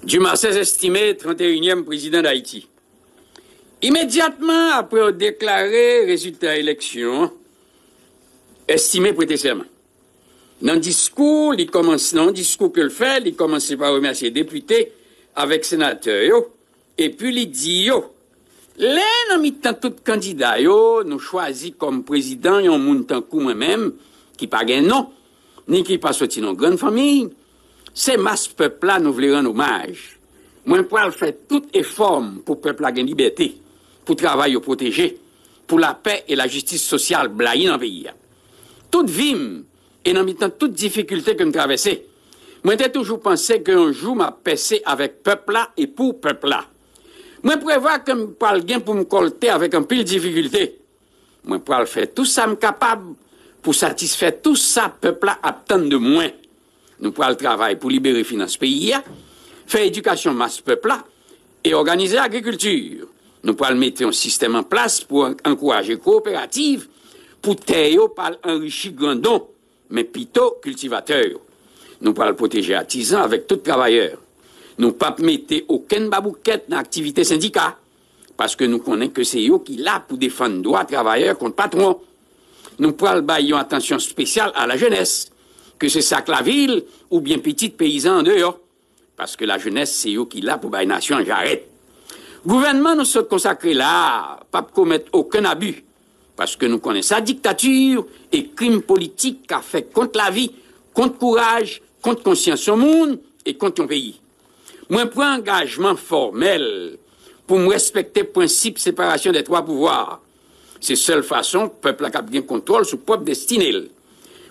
Dumas estimé 31e président d'Haïti. Immédiatement après déclarer résultat élection, estimé prêter serment. Dans le discours, que le fait, il commence par remercier les députés avec sénateurs, et puis il dit, là, dans mi-temps, tout candidat, nous choisis comme président, un monde tant que moi-même, qui pas gain non, ni qui pas sorti dans grande famille, c'est masse peuple là, nous voulons rendre hommage. Moi, je faire tout effort pour le peuple la liberté, pour travailler protéger, pour la paix et la justice sociale blaye dans le pays. Toute vie, et dans mi-temps, toute difficulté que nous traversons, moi, j'ai toujours pensé qu'un jour, m'a passé avec peuple là et pour peuple là. Moi, prévois que je parle bien pour me colter avec un pile de difficulté. Moi, je faire tout ça, capable pour satisfaire tout ça, peuple là, attend de moins. Nous prenons le travail pour libérer les finances pays, faire éducation masse peuple là, et organiser l'agriculture. Nous prenons mettre un système en place pour encourager les coopératives, pour tailler par enrichir grandon, mais plutôt cultivateurs. Nous prenons protéger les artisans avec tous les travailleurs. Nous ne pas mettre aucune babouquette dans l'activité syndicale, parce que nous connaissons que c'est eux qui là pour défendre les droits des travailleurs contre patron. Nous prenons une attention spéciale à la jeunesse, que c'est ça que la ville ou bien petits paysans en dehors, parce que la jeunesse, c'est eux qui là pour la nation, j'arrête. Gouvernement nous sommes consacrés là, pas pour commettre aucun abus, parce que nous connaissons sa dictature et crime politique qu'a fait contre la vie, contre courage, contre conscience au monde et contre ton pays. Moi, je prends engagement formel pour me respecter le principe de séparation des trois pouvoirs. C'est la seule façon que le peuple a bien contrôle sur propre destinée.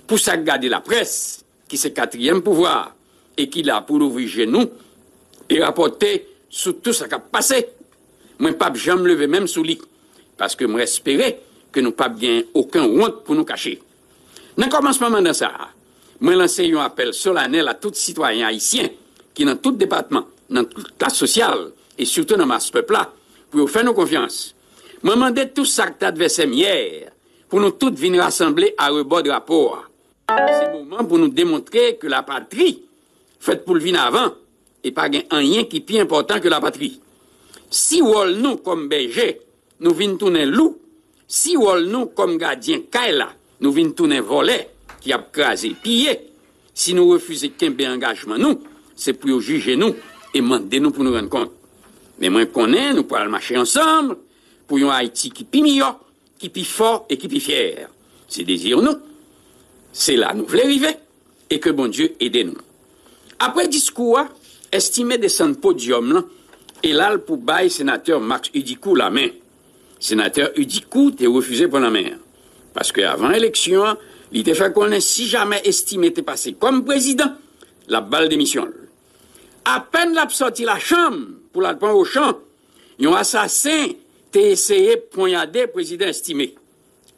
Pour ça, garder la presse, qui c'est le quatrième pouvoir, et qui l'a pour ouvrir genoux et rapporter sur tout ce qui a passé. Moi, pas jamais me lever même sous lit, parce que moi, espérais que nous pas bien aucun honte pour nous cacher. Dans le commencement de ça, moi, lancé un appel solennel à tous les citoyens haïtiens qui, dans tout département, dans toute classe sociale, et surtout dans ma peuple là, pour faire nos confiance. Moi, demandé tout ça que adversaire hier, pour nous tous venir rassembler à rebord de rapport. C'est le moment pour nous démontrer que la patrie, faite pour le vin avant, et pas rien qui est plus important que la patrie. Si nous, comme berger, nous venons tourner loup, si nous, comme gardien Kaila, nous venons tourner volet, qui a crasé, pillé, si nous refusons qu'un engagement, nous, c'est pour juger nous et demander nous pour nous rendre compte. Mais moi, je connais, nous pourrons marcher ensemble pour un Haïti qui est meilleur, qui est fort et qui est fier. C'est désir nous. C'est là nous voulons arriver et que bon Dieu aide nous. Après le discours, estimé descendre podium là, et là pour bailler sénateur Max Udikou la main. Sénateur Udikou t'est refusé pour la main. Parce qu'avant l'élection, il était fait qu'on ait si jamais estimé t'es passé comme président, la balle d'émission. À peine l'a sorti la chambre pour la prendre au champ, un assassin t'a essayé de poignarder le président estimé.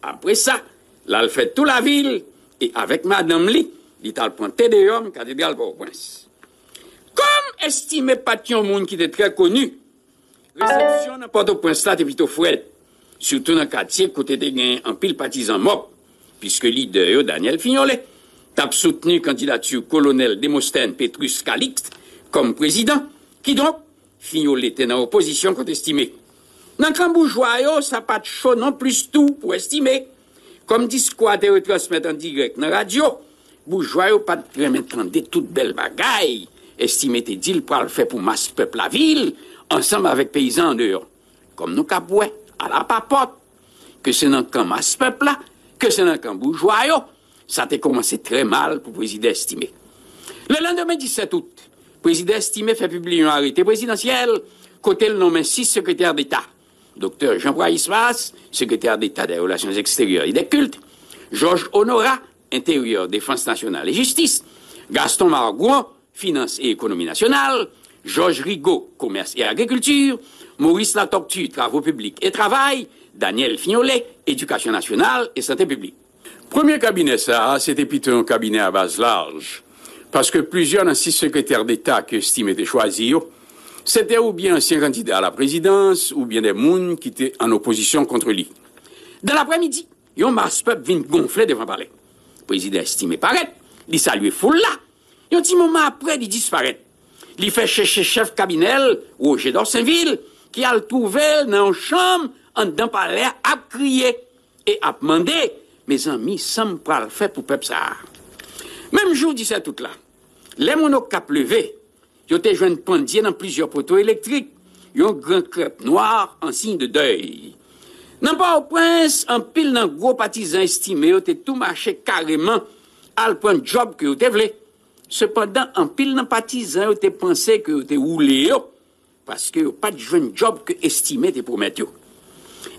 Après ça, là, il fait toute la ville et avec Madame Li, il t'a pointé dehors, cathédrale Port-au-Prince. Comme estimé pas un monde qui était très connu, réception dans Port-au-Prince là, était plutôt fouette. Surtout dans le quartier, côté des gains en pile partisan mop, puisque leader, Daniel Fignolet, t'a soutenu candidature colonel Démosthène Petrus Calixte comme président, qui donc, Fignolet était dans l'opposition contre estimé. Dans le camp bourgeois, ça pas de chaud non plus tout pour estimer. Comme discours de retransmettre en direct dans la radio, bourgeois pas de remettre toute belle bagaille. Estimé te dit pour le faire pour masse peuple la ville, ensemble avec paysans en dehors. Comme nous capouets, à la papote, que c'est dans le camp masse peuple là, que c'est dans le camp bourgeois, ça a commencé très mal pour le président estimé. Le lendemain 17 août, le président estimé fait publier un arrêté présidentiel, côté le nommé 6 secrétaires d'État. Docteur Jean-Pierre Ismas, secrétaire d'État des Relations extérieures et des cultes, Georges Honorat, intérieur, défense nationale et justice, Gaston Margouan, finance et économie nationale, Georges Rigaud, commerce et agriculture, Maurice Latortue, travaux publics et travail, Daniel Fignolet, éducation nationale et santé publique. Premier cabinet, ça, c'était plutôt un cabinet à base large, parce que plusieurs des 6 secrétaires d'État que estiment étaient choisis, c'était ou bien anciens candidats à la présidence, ou bien des gens qui étaient en opposition contre lui. Dans l'après-midi, yon masse peuple vient gonfler devant le palais. Le président estimé paraît, il salue foule là. Un petit moment après, il disparaît. il fait chercher chef cabinet, Roger d'Orsainville, qui a le trouvé dans une chambre, en dedans palais, à crier et à demander, mes amis, ça me parle fait pour peuple ça. Même jour, dit ça tout là. Les monocapes levés, ils ont joué une pendier dans plusieurs poteaux électriques, ils ont un grand crêpe noir en signe de deuil. Dans Port-au-Prince, en pile dans gros partisans estimés, ils ont tout marché carrément à le point de job que vous avez. Cependant, en pile dans partisans, ils ont pensé que vous avez roulé, parce que vous pas de jeune job que estimé te promettre.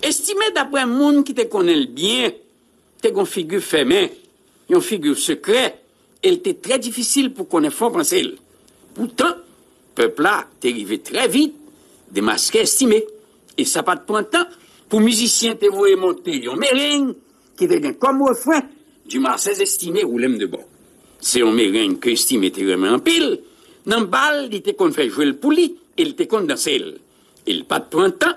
Estimé d'après un monde qui te connaît bien, te une figure fermée, une figure secrète, elle était très difficile pour qu'on ait fond penser. Pourtant, peuple là, t'es arrivé très vite, démasqué estimé. Et ça pas de point de temps pour musiciens te voyer monter un merengue qui devient comme refrain du Marseille estimé ou l'aime de bon. C'est un merengue que estimé te remet en pile. Dans balle, il te qu'on fait jouer le pouli et il te qu'on danser. Il pas de point de temps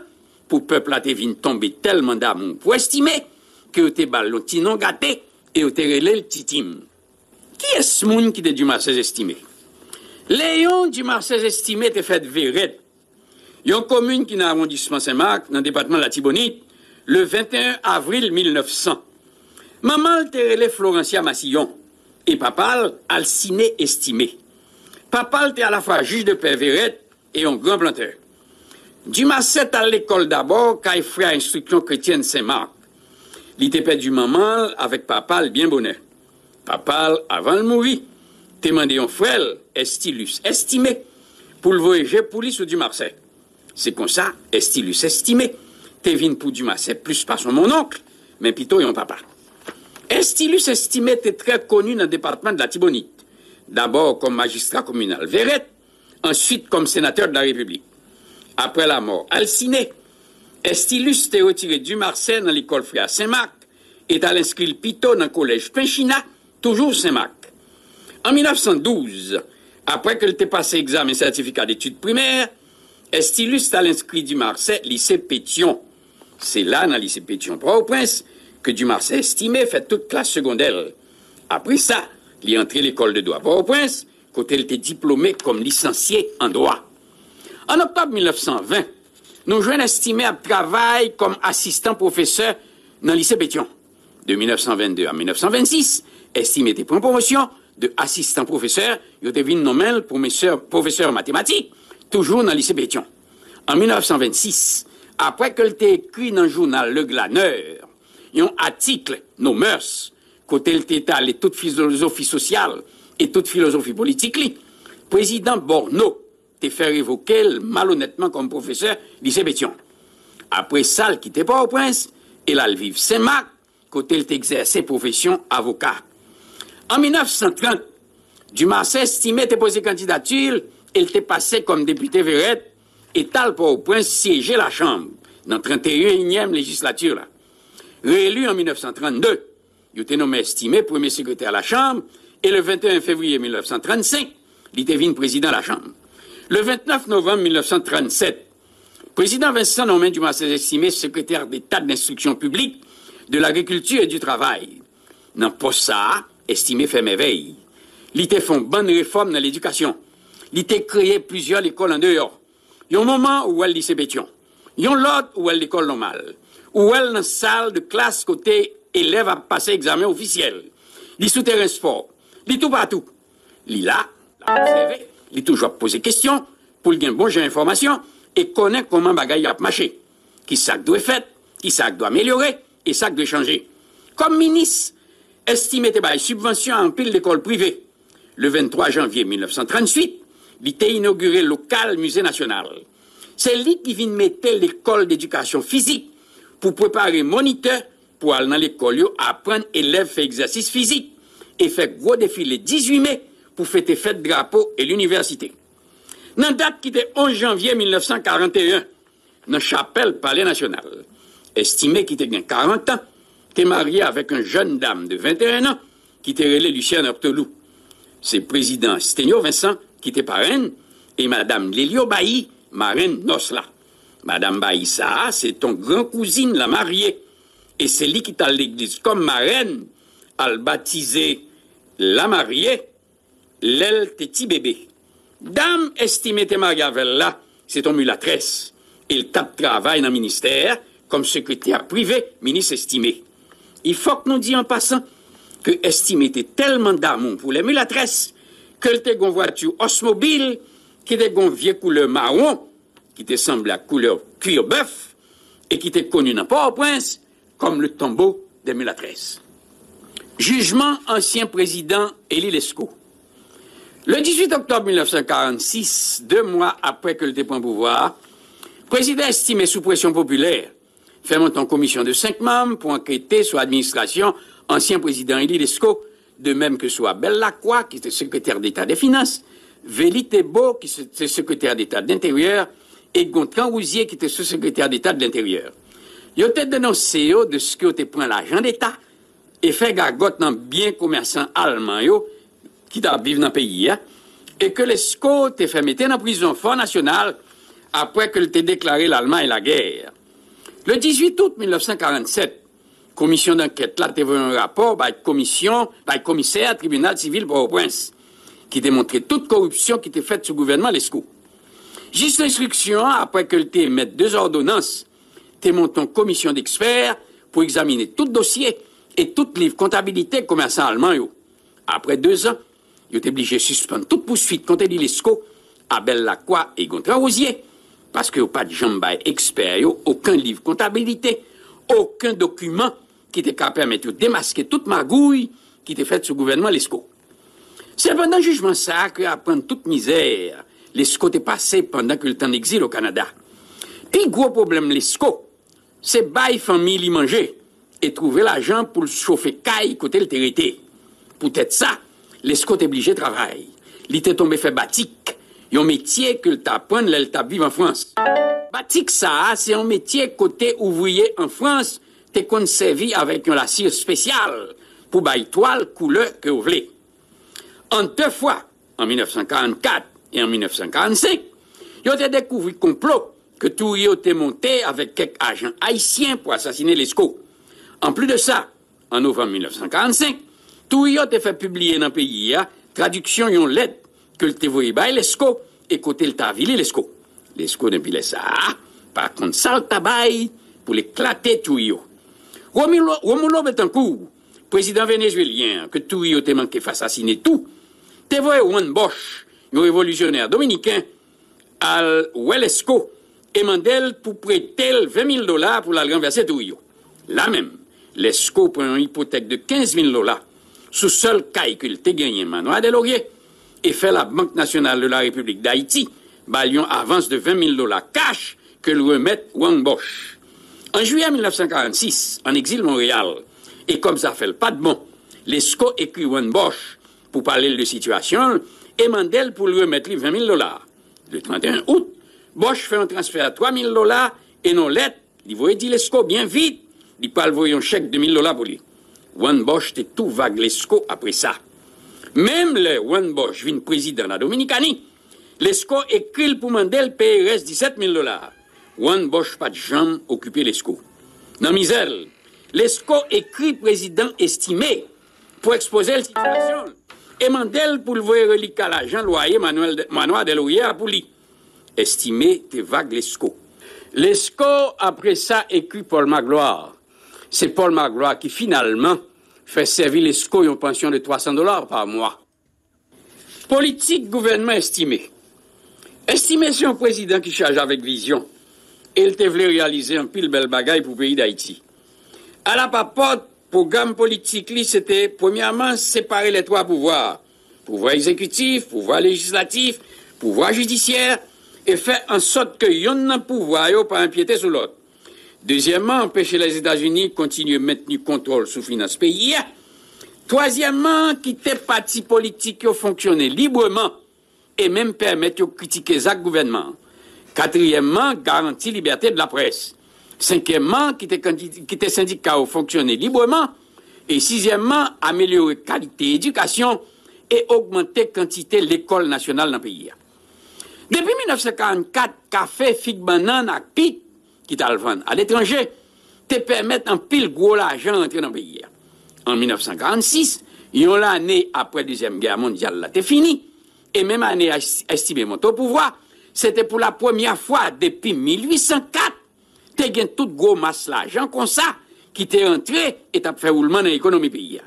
pour peuple là te vient tomber tellement d'amour pour estimer que te balle le petit non gâté et te relève le titim. Qui est ce monde qui est du Marseille estimé? Léon du Marseille estimé te fait verret. Il y a une commune qui est dans l'arrondissement Saint-Marc, dans le département de la Tibonite, le 21 avril 1900. Maman te relève Florencia Massillon et papa Alciné estimé. Papa était à la fois juge de paix verret et un grand planteur. Du Marseille à l'école d'abord, quand il ferait instruction chrétienne Saint-Marc. Il était perdu maman avec papa bien bonheur. Papa, avant de mourir, t'a demandé un frère, Estilus, estimé, pour le voyager pour lui sur du Marseille. C'est comme ça, Estilus, estimé, t'es venu pour du Marseille, plus pas son mon oncle, mais plutôt son papa. Estilus, estimé, était très connu dans le département de la Tibonite. D'abord comme magistrat communal Verret, ensuite comme sénateur de la République. Après la mort, Alciné, Estilus t'est retiré du Marseille dans l'école Frère Saint-Marc et t'a inscrit le Pito dans le collège Pinchina, toujours Saint-Marc. En 1912, après que t'ait passé examen certificat d'études primaires, Estilus t'a inscrit du Marseille lycée Pétion. C'est là, dans le lycée Pétion Port-au-Prince, que du Marseille estimé fait toute classe secondaire. Après ça, il est entré à l'école de droit Port-au-Prince, côté il était diplômé comme licencié en droit. En octobre 1920, nous jouons estimé à travail comme assistant professeur dans le lycée Pétion. De 1922 à 1926, estimé était pour une promotion de assistant professeur, il était venu nommé pour professeur mathématiques, toujours dans le lycée Pétion. En 1926, après que était écrit dans le journal Le Glaneur, un article, Nos mœurs, côté il était allé toute philosophie sociale et toute philosophie politique, président Borno t'a fait révoquer malhonnêtement comme professeur lycée Pétion. Après ça, il quittait Port-au-Prince et là, il vivait Saint-Marc, côté il exerçait profession avocat. En 1930, du Marseille estimé te posé candidature, il t'est passé comme député Verret et tal Port-au-Prince siégeait la Chambre dans la 31e législature. Là. Réélu en 1932, il était nommé estimé premier secrétaire à la Chambre et le 21 février 1935, il était venu président de la Chambre. Le 29 novembre 1937, président Vincent nommé du Marseille estimé secrétaire d'État de l'instruction publique, de l'agriculture et du travail. Dans poste ça, estimé fait merveille. Il était fait une bonne réforme dans l'éducation. Il était créé plusieurs écoles en dehors. Il y a un moment où elle lycée Pétion. Il y a l'autre où elle l'école normale. Où elle dans salle de classe côté élève à passer examen officiel. Il souterrain sport. Il tout partout. Il là, observé. Il toujours poser questions pour gagner bon genre d'informations et connaître comment bagaille a marché. Qui ça doit faire, qui ça doit améliorer et ça doit changer. Comme ministre, estimé des subventions en pile d'écoles privées. Le 23 janvier 1938, il a inauguré le local musée national. C'est lui qui vient mettre l'école d'éducation physique pour préparer moniteurs pour aller dans l'école apprendre élèves faire exercice physique et faire gros défilé 18 mai pour fêter fête drapeau et l'université. Dans la date qui était 11 janvier 1941, dans la chapelle Palais National, estimé qu'il était 40 ans, était marié avec une jeune dame de 21 ans qui était relée Lucienne Ortelou. C'est président Sténio Vincent qui était parraine et madame Lélio Bailly, marraine Nosla. Madame Bailly, ça, c'est ton grand cousine la mariée. Et c'est lui qui t'a l'église comme marraine, à le baptiser la mariée, l'aile petit bébé. Dame estimée te Mariavel là, c'est ton mulatresse. Il tape travail dans le ministère comme secrétaire privé, ministre estimé. Il faut que nous disions en passant que estimé était tellement d'amour pour les mulatresses qu'elle était une voiture osmobile qui était une vieille couleur marron, qui te semble la couleur cuir bœuf et qui était connue dans Port-au-Prince comme le tombeau des mulatresses. Jugement ancien président Élie Lescaut. Le 18 octobre 1946, 2 mois après que le dépôt pouvoir, président estimé sous pression populaire fait monter en commission de 5 membres pour enquêter sur l'administration ancien président Élie Lescaut, de même que soit Belle Lacroix, qui était secrétaire d'État des Finances, Véli Thébault, qui était secrétaire d'État de l'Intérieur, et Gontran Rousier, qui était sous-secrétaire d'État de l'Intérieur. Ils ont été dénoncés de ce qu'ils ont pris l'argent d'État et fait gargote dans bien commerçants allemands qui vivent dans le pays, et que Lescaut a fait mettre en prison Front National après que l'ait déclaré l'Allemagne la guerre. Le 18 août 1947, commission d'enquête là, a un rapport par commissaire tribunal civil Port-au-Prince qui démontrait toute corruption qui était faite sous le gouvernement Lescaut. Juste l'instruction, après que l'ait mis 2 ordonnances, t'es monté en commission d'experts pour examiner tout dossier et tout livre comptabilité commerçant allemand. Après 2 ans, il était obligé de suspendre toute poursuite contre Élie Lescaut, Belle Lacroix et Gontran Rousier, parce qu'il n'y a pas de jambes experts, aucun livre comptabilité, aucun document qui était capable de permettre de démasquer toute magouille qui était faite sous le gouvernement Lescaut. C'est pendant le jugement ça que, après toute misère, Lescaut est passé pendant que le temps d'exil au Canada. Puis, gros problème Lescaut, c'est bailler famille li manger et trouver l'argent pour le chauffer caille côté le terreté. Peut-être ça, Lescaut est obligé de travailler. Il était tombé fait batik, un métier que le apprend le tap vivre en France. Batik ça, c'est un métier côté ouvrier en France, t'es conservé avec un lacier spécial pour bailler toile couleur que vous voulez. En 2 fois, en 1944 et en 1945, ils ont découvert complot que tout y était monté avec quelques agents haïtiens pour assassiner Lescaut. En plus de ça, en novembre 1945, tout y a été fait publier dans le pays, traduction d'une lettre que le tévoyé by Lescaut et côté le tavili Lescaut. Lescaut depuis ça, par contre, ça le tabac pour l'éclater tout y a. Romulo Betancourt, président vénézuélien, que tout y a été manqué assassiner tout, tévoyé Juan Bosch, un révolutionnaire dominicain, à Lescaut, et Mandel pour prêter $20 000 pour la renverser tout y a. Là même, Lescaut prend une hypothèque de $15 000 sous seul calcul te gagné Manoir Delaurier et fait la Banque nationale de la République d'Haïti balion avance de $20 000 cash que le remet Juan Bosch. En juillet 1946, en exil Montréal, et comme ça fait le pas de bon, Lescaut écrit Juan Bosch pour parler de situation et Mandel pour lui remettre $20 000. Le 31 août, Bosch fait un transfert à $3 000 et non lettre, il voit dit Lescaut bien vite, il parle voyant un chèque de $1 000 pour lui. Juan Bosch était tout vague Lescaut après ça. Même le Juan Bosch vient président de la Dominicanie, Lescaut écrit pour Mandel payer reste $17 000. Juan Bosch pas de jambe occupé Lescaut. Dans misère, Lescaut écrit président estimé pour exposer la situation. Et Mandel pour le voir reliquat l'agent loyer Manoir Delaurier pour lui. Estimé te vague Lescaut. Lescaut après ça écrit Paul Magloire. C'est Paul Magloire qui finalement fait servir Lescaut une pension de $300 par mois. Politique gouvernement estimé. Estimé c'est un président qui charge avec vision. Et il te voulait réaliser un pile belle bagaille pour le pays d'Haïti. À la papote, programme politique, c'était premièrement séparer les 3 pouvoirs. Pouvoir exécutif, pouvoir législatif, pouvoir judiciaire, et faire en sorte que yon pouvoir yo pas empiéter sur l'autre. Deuxièmement, empêcher les États-Unis de continuer à maintenir le contrôle sous finance pays. Troisièmement, quitter partis politiques qui fonctionner librement et même permettre de critiquer les gouvernements. Quatrièmement, garantir la liberté de la presse. Cinquièmement, quitter syndicats qui fonctionner librement. Et sixièmement, améliorer la qualité de l'éducation et augmenter la quantité de l'école nationale dans le pays. Depuis 1944, café, figue, banane, et pit, qui t'a le vendre à l'étranger, te permettent un pile gros l'argent d'entrer dans le pays. En 1946, l'année après la Deuxième Guerre mondiale, là, t'es fini. et même année estimée monter au pouvoir, c'était pour la première fois depuis 1804, tu as tout gros masse l'argent comme ça, qui t'est entré et t'a fait roulement dans l'économie pays.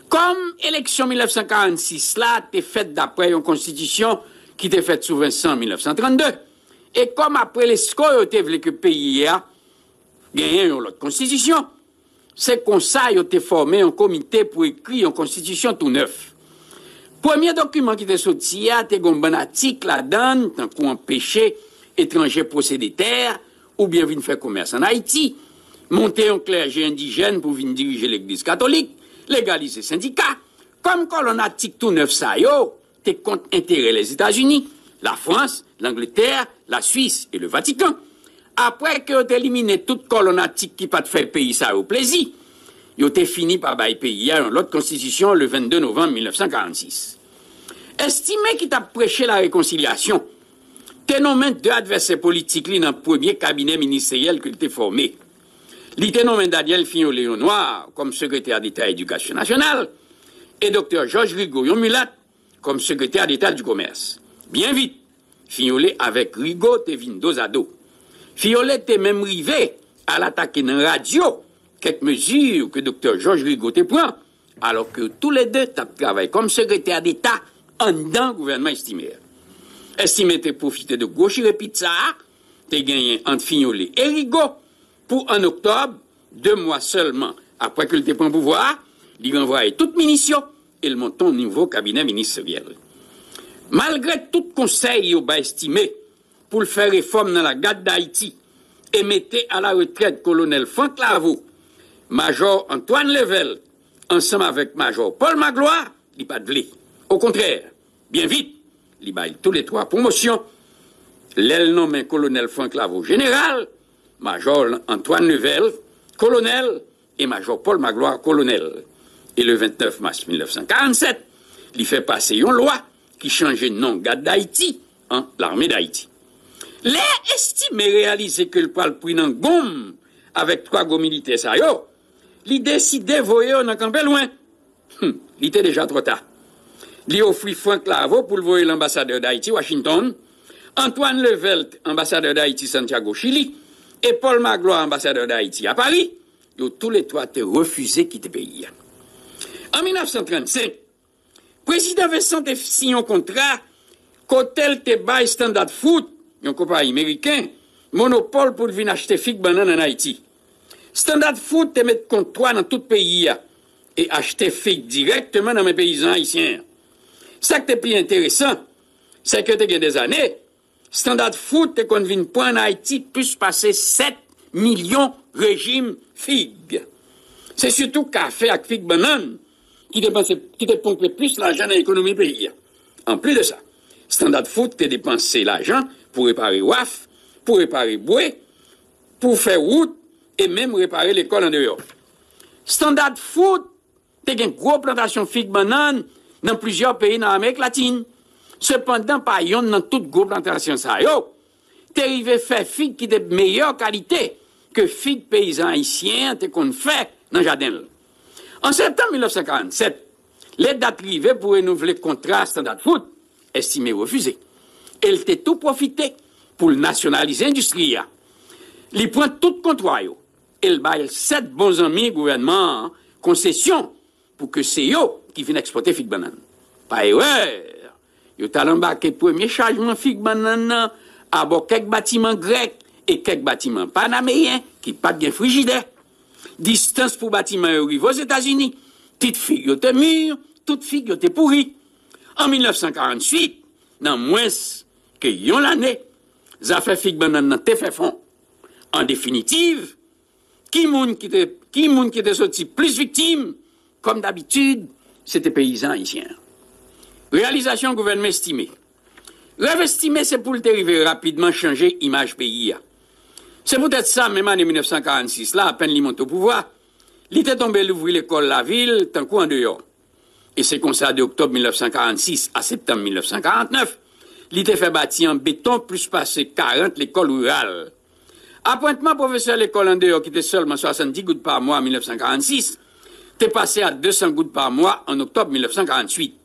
Comme élection 1946 là, t'es faite d'après une constitution qui t'est faite sous Vincent 1932, et comme après les scores, tu voulu que le pays a gagné une autre constitution, c'est comme ça que tu formé un comité pour écrire une constitution tout neuf. Premier document qui était sorti, tu as un bon article là-dedans, tant qu'on empêcher étrangers posséder terre, ou bien venir faire commerce en Haïti, monter un clergé indigène pour venir diriger l'église catholique, légaliser syndicats. Comme colon article tout neuf ça yo, t'es contre intérêt les États-Unis, la France, l'Angleterre, la Suisse et le Vatican. Après que tu éliminé toute colonatique qui pas te fait pays ça au plaisir, yo t'es fini par bailler pays à l'autre constitution le 22 novembre 1946. Estimé qui t'a prêché la réconciliation, t'es nommé deux adversaires politiques dans le premier cabinet ministériel que t'es formé. L'ité nommé Daniel Fignolet Noir comme secrétaire d'État Éducation nationale et Dr Georges Rigaud Mulat comme secrétaire d'État du commerce. Bien vite, Fignolet avec Rigaud t'es vin dos à dos. Fignolet t'es même rivé à l'attaquer dans la radio quelques mesures que Dr Georges Rigaud te prend, alors que tous les deux travaillent comme secrétaire d'État en dedans le gouvernement estimé. Estimé t'es profité de gauche et pizza, t'es gagné entre Fignolet et Rigaud pour en octobre, 2 mois seulement après que le prend pouvoir, il renvoie toute munition et le monte au nouveau cabinet ministériel. Malgré tout conseil au bas estimé pour le faire réforme dans la garde d'Haïti et mettez à la retraite colonel Franck Lavaux, major Antoine Level, ensemble avec major Paul Magloire, il pas de lait. Au contraire, bien vite, il baille tous les 3 promotions. L'aile nommé colonel Franck Lavaux général, major Antoine Level, colonel, et major Paul Magloire, colonel. Et le 29 mars 1947, il fait passer une loi qui changeait de nom garde d'Haïti en l'armée d'Haïti. Les estimés réaliser que le poil pris dans gomme avec 3 gros militaires, ça y est, il décidé de voyer dans camp loin. Il était déjà trop tard. Il offrit Franck Lavaux pour le voyer l'ambassadeur d'Haïti, Washington, Antoine Levelt, ambassadeur d'Haïti, Santiago, Chili, et Paul Magloire, ambassadeur d'Haïti à Paris. Ils ont tous les 3 été refusés de quitter le pays. En 1935, le président Vincent a signé un contrat qu'Hôtel Tebaï Standard Food, une compagnie américaine, monopole pour venir acheter figues bananes en Haïti. Standard Food te met contre dans tout le pays et acheter figues directement dans mes paysans haïtiens. Ça qui est plus intéressant, c'est que tu as des années, Standard Food te convient point en Haïti plus passer 7 millions régimes figues. C'est surtout café avec figues bananes qui dépense plus l'argent dans l'économie pays. En plus de ça, Standard Food te dépensé l'argent pour réparer WAF, pour réparer Boué, pour faire route et même réparer l'école en dehors. Standard Food, te une grosse plantation figues bananes dans plusieurs pays dans l'Amérique latine. Cependant, pas yon dans toute grosse plantation ça yo, te arrivé faire figues qui de meilleure qualité que figues paysans haïtiens te qu'on fait dans le jardin. En septembre 1947, les dates arrivées pour renouveler le contrat Standard Food, estimé refusé. Elle était tout profité pour nationaliser l'industrie. Il prend tout contrôle. Elle baille 7 bons amis gouvernement concession pour que c'est eux qui viennent exporter figues bananes. Pas erreur. Ils ont embarqué premier chargement figues bananes à bord quelques bâtiments grecs et quelques bâtiments panaméens qui pas de frigidaire. Distance pour bâtiments arrivés aux États-Unis. Toutes figues étaient mûres, toutes figues étaient pourries. En 1948, dans moins que yon l'année, ça fait figues bananes dans te fait fond. En définitive, qui moun qui était sorti plus victime, comme d'habitude, c'était paysans haïtiens. Réalisation gouvernement estimé. Rêve estimé, c'est pour le dériver rapidement changer image pays. C'est peut-être ça, même en 1946, là, à peine il monte au pouvoir, il était tombé l'ouvrir l'école la ville, tant qu'en dehors. Et c'est comme ça, de octobre 1946 à septembre 1949, il était fait bâtir en béton, plus passé 40 l'école rurale. Appointement professeur l'école en dehors, qui était seulement 70 gouttes par mois en 1946, t'est passé à 200 gouttes par mois en octobre 1948.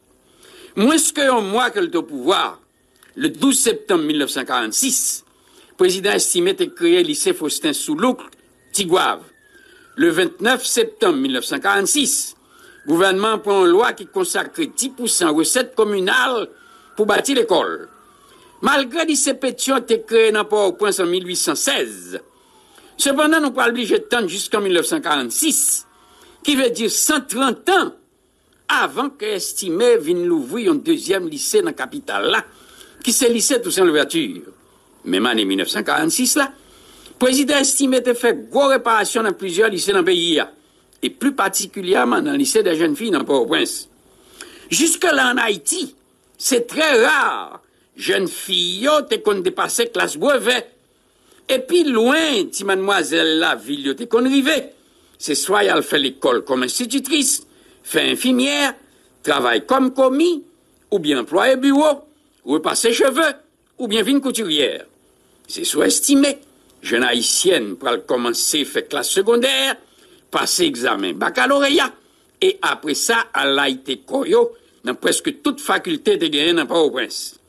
Moins qu'un mois qu'elle est au pouvoir, le 12 septembre 1946, le président estimé de créer le lycée Faustin Soulouk, Tigouave. Le 29 septembre 1946, le gouvernement prend une loi qui consacre 10% recettes communales pour bâtir l'école. Malgré que lycée Pétion été créé dans Port-au-Prince en 1816, cependant, nous pas obligés de tendre jusqu'en 1946, qui veut dire 130 ans avant que estimé vienne l'ouvrir un deuxième lycée dans la capitale là, qui c'est le lycée Toussaint Louverture. Même année 1946 là, le président estimé de faire gros réparations dans plusieurs lycées dans le pays, et plus particulièrement dans le lycée des jeunes filles dans Port-au-Prince. Jusque-là en Haïti, c'est très rare. Jeunes filles, t'es qu'on dépassait classe brevet. Et puis loin, si mademoiselle la ville, t'es qu'on rivait. C'est soit elle fait l'école comme institutrice, fait infirmière, travaille comme commis, ou bien employé bureau, repasse ses cheveux, ou bien vine couturière. C'est sous-estimé. Jeune haïtienne pour commencer faire classe secondaire, passer examen baccalauréat, et après ça, elle a été koyo dans presque toute faculté de gagner dans Port-au-Prince.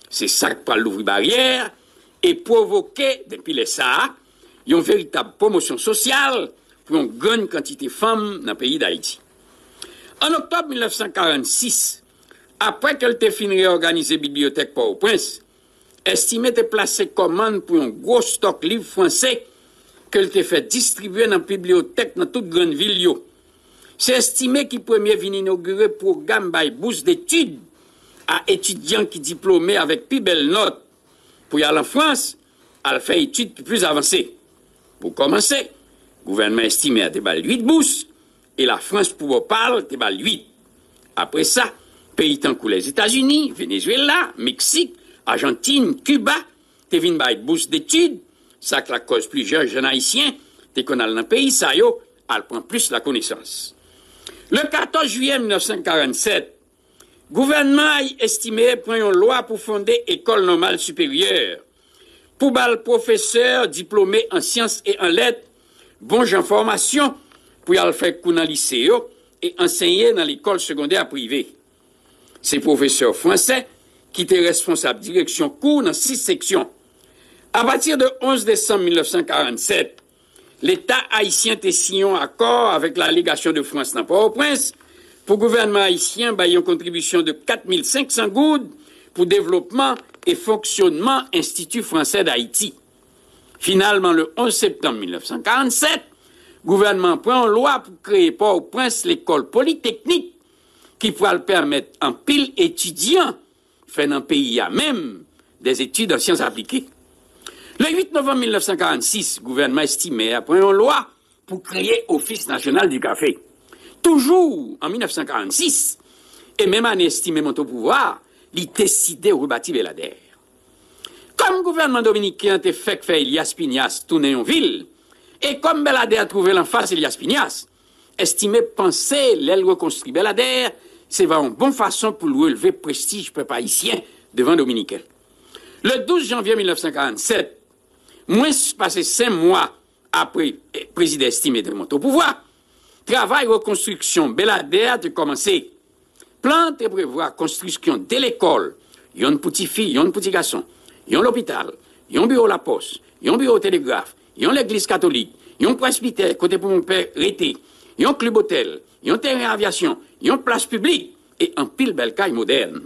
C'est ça qui parle l'ouvrir barrière et provoquer, depuis les ça, une véritable promotion sociale pour une grande quantité de femmes dans le pays d'Haïti. En octobre 1946, après qu'elle ait fini de réorganiser la bibliothèque Port-au-Prince, estimé de placer commande pour un gros stock livre français qu'elle ait fait distribuer dans la bibliothèque dans toute grande ville. C'est estimé qu'il premier venu inaugurer le programme by bourse d'études à étudiants qui diplômés avec plus belle note. Pour y aller en France, elle fait études plus avancées. Pour commencer, le gouvernement estimé à 8 bourses et la France pour parler à 8. Après ça, pays tant que les États-Unis, Venezuela, Mexique, Argentine, Cuba, te vinn by bourse d'études, ça que la cause plusieurs jeunes haïtiens, te qu'on a dans le pays, ça yo, elle prend plus la connaissance. Le 14 juillet 1947, le gouvernement a estimé prendre une loi pour fonder école normale supérieure, pour bal professeurs diplômés en sciences et en lettres, bon en formation, pour y faire cours dans le lycée et enseigner dans l'école secondaire privée. Ces professeurs français qui étaient responsables de direction cours dans 6 sections. À partir de 11 décembre 1947, l'État haïtien était signé un accord avec la légation de France dans Port-au-Prince pour le gouvernement haïtien bailler une contribution de 4500 goudes pour développement et fonctionnement Institut français d'Haïti. Finalement, le 11 septembre 1947, le gouvernement prend une loi pour créer Port-au-Prince l'école polytechnique qui pourra le permettre en pile étudiants faire dans le pays à même des études en sciences appliquées. Le 8 novembre 1946, le gouvernement estimé a pris une loi pour créer Office national du café. Toujours en 1946, et même année estimé mon au pouvoir, il décidé de rebâtir Belader. Comme le gouvernement dominicain a fait Elias Pignas tourner en ville, et comme Belader a trouvé l'en face Elias Pignas, estimé penser l'aile reconstruire Belader, c'est vraiment une bonne façon pour lui relever prestige peuple haïtien devant dominicain. Le 12 janvier 1947, moins passé 5 mois après le président estimé de monter au pouvoir, travail reconstruction Belader a commencé. Plan de prévoir construction de l'école, il y a une petite fille, il y a une petit garçon, il y a l'hôpital, il y a un bureau la poste, il y a un bureau télégraphe, il y a l'église catholique, il y a un presbytère côté pour mon père rété, il y a un club hôtel, il y a un terrain aviation, il y a une place publique et un pile belle caille moderne.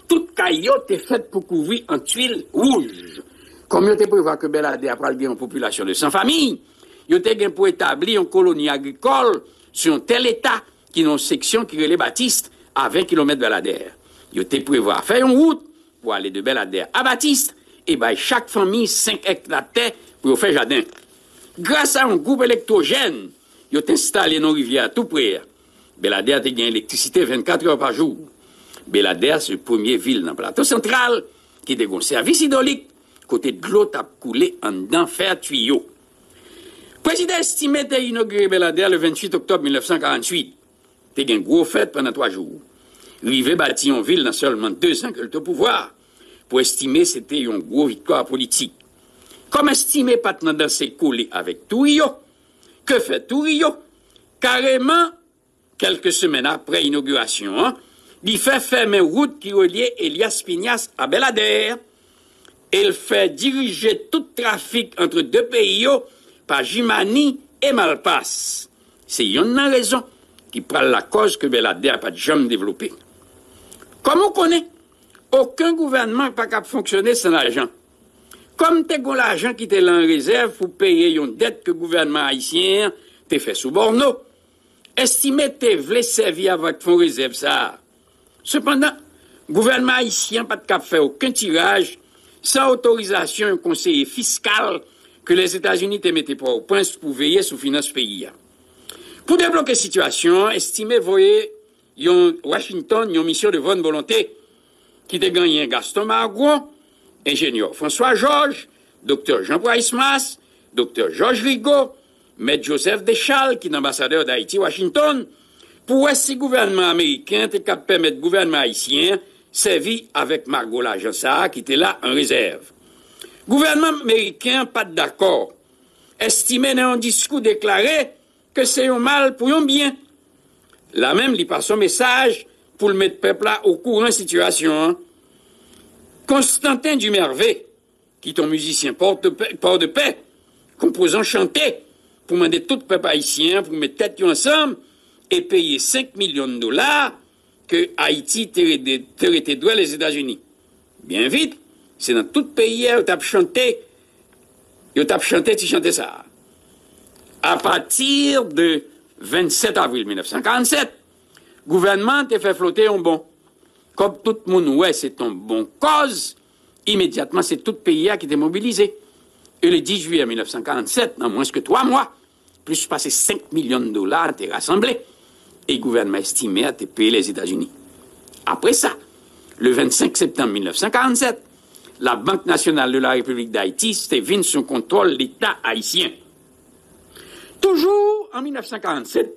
Toute caillotte est faite pour couvrir en tuiles rouges. Comme il était prévoir que Belader après une population de 100 familles, il était pour établir une colonie agricole sur un tel état qui a une section qui relève Baptiste à 20 km de Belader. Il était prévoir faire une route pour aller de Belader à Baptiste et by chaque famille 5 hectares de terre pour faire jardin. Grâce à un groupe électrogène, il a installé nos rivières tout près. Belader a gagné l'électricité 24 heures par jour. Belader, c'est la première ville dans le plateau central qui a un service hydraulique côté de l'eau a coulé en dedans faire tuyau. Le président estimé a inauguré Belader le 28 octobre 1948. C'était une grosse fête pendant 3 jours. Rivet bâtit une ville dans seulement 2 ans que le pouvoir. Pour estimer c'était une grosse victoire politique. Comme estimé maintenant dans ses collés avec Tourio, que fait Tourio? Carrément, quelques semaines après l'inauguration, il fait fermer route qui reliait Elias Pignas à Belader. Et il fait diriger tout trafic entre deux pays par Jimani et Malpass. C'est une raison qui prend la cause que Belader n'a pas jamais développé. Comme on connaît, aucun gouvernement n'a pas capable de fonctionner sans l'argent. Comme tu as l'argent qui était là en réserve pour payer une dette que le gouvernement haïtien t'a fait sous Borno, estimez que tu voulais servir avec fonds réserve ça. Cependant, le gouvernement haïtien n'a pas capable de faire aucun tirage sans autorisation d'un conseiller fiscal que les États-Unis te mettaient pas au point pour veiller sur les finances pays. Pour débloquer la situation, estimez, voyez, Washington, une mission de bonne volonté qui a gagné Gaston Margouin, ingénieur François Georges, docteur Jean-Pierre Ismas, docteur Georges Rigaud, maître Joseph Deschal, qui est ambassadeur d'Haïti Washington, pour si le gouvernement américain était capable de permettre au gouvernement haïtien servi avec Margot l'agence qui était là en réserve. Le gouvernement américain pas d'accord. Estimé dans un discours déclaré que c'est un mal pour un bien. Là même, il passe son message pour le mettre peuple là au courant de la situation. Constantin Dumervé, qui est un musicien port de paix, composant chanté, pour demander tout le peuple haïtien, pour mettre tête ensemble et payer 5 millions de dollars que Haïti t'aurait droit les États-Unis. Bien vite, c'est dans tout le pays où tu as chanté, tu chantais ça. À partir de 27 avril 1947, le gouvernement t'a fait flotter un bon. Comme tout le monde, ouais, c'est un bon cause, immédiatement, c'est tout le pays qui était mobilisé. Et le 10 juillet 1947, en moins que 3 mois, plus passé 5 millions de dollars étaient rassemblés. Et le gouvernement estimé à payer les États-Unis. Après ça, le 25 septembre 1947, la Banque nationale de la République d'Haïti s'était vine sous contrôle de l'État haïtien. Toujours en 1947,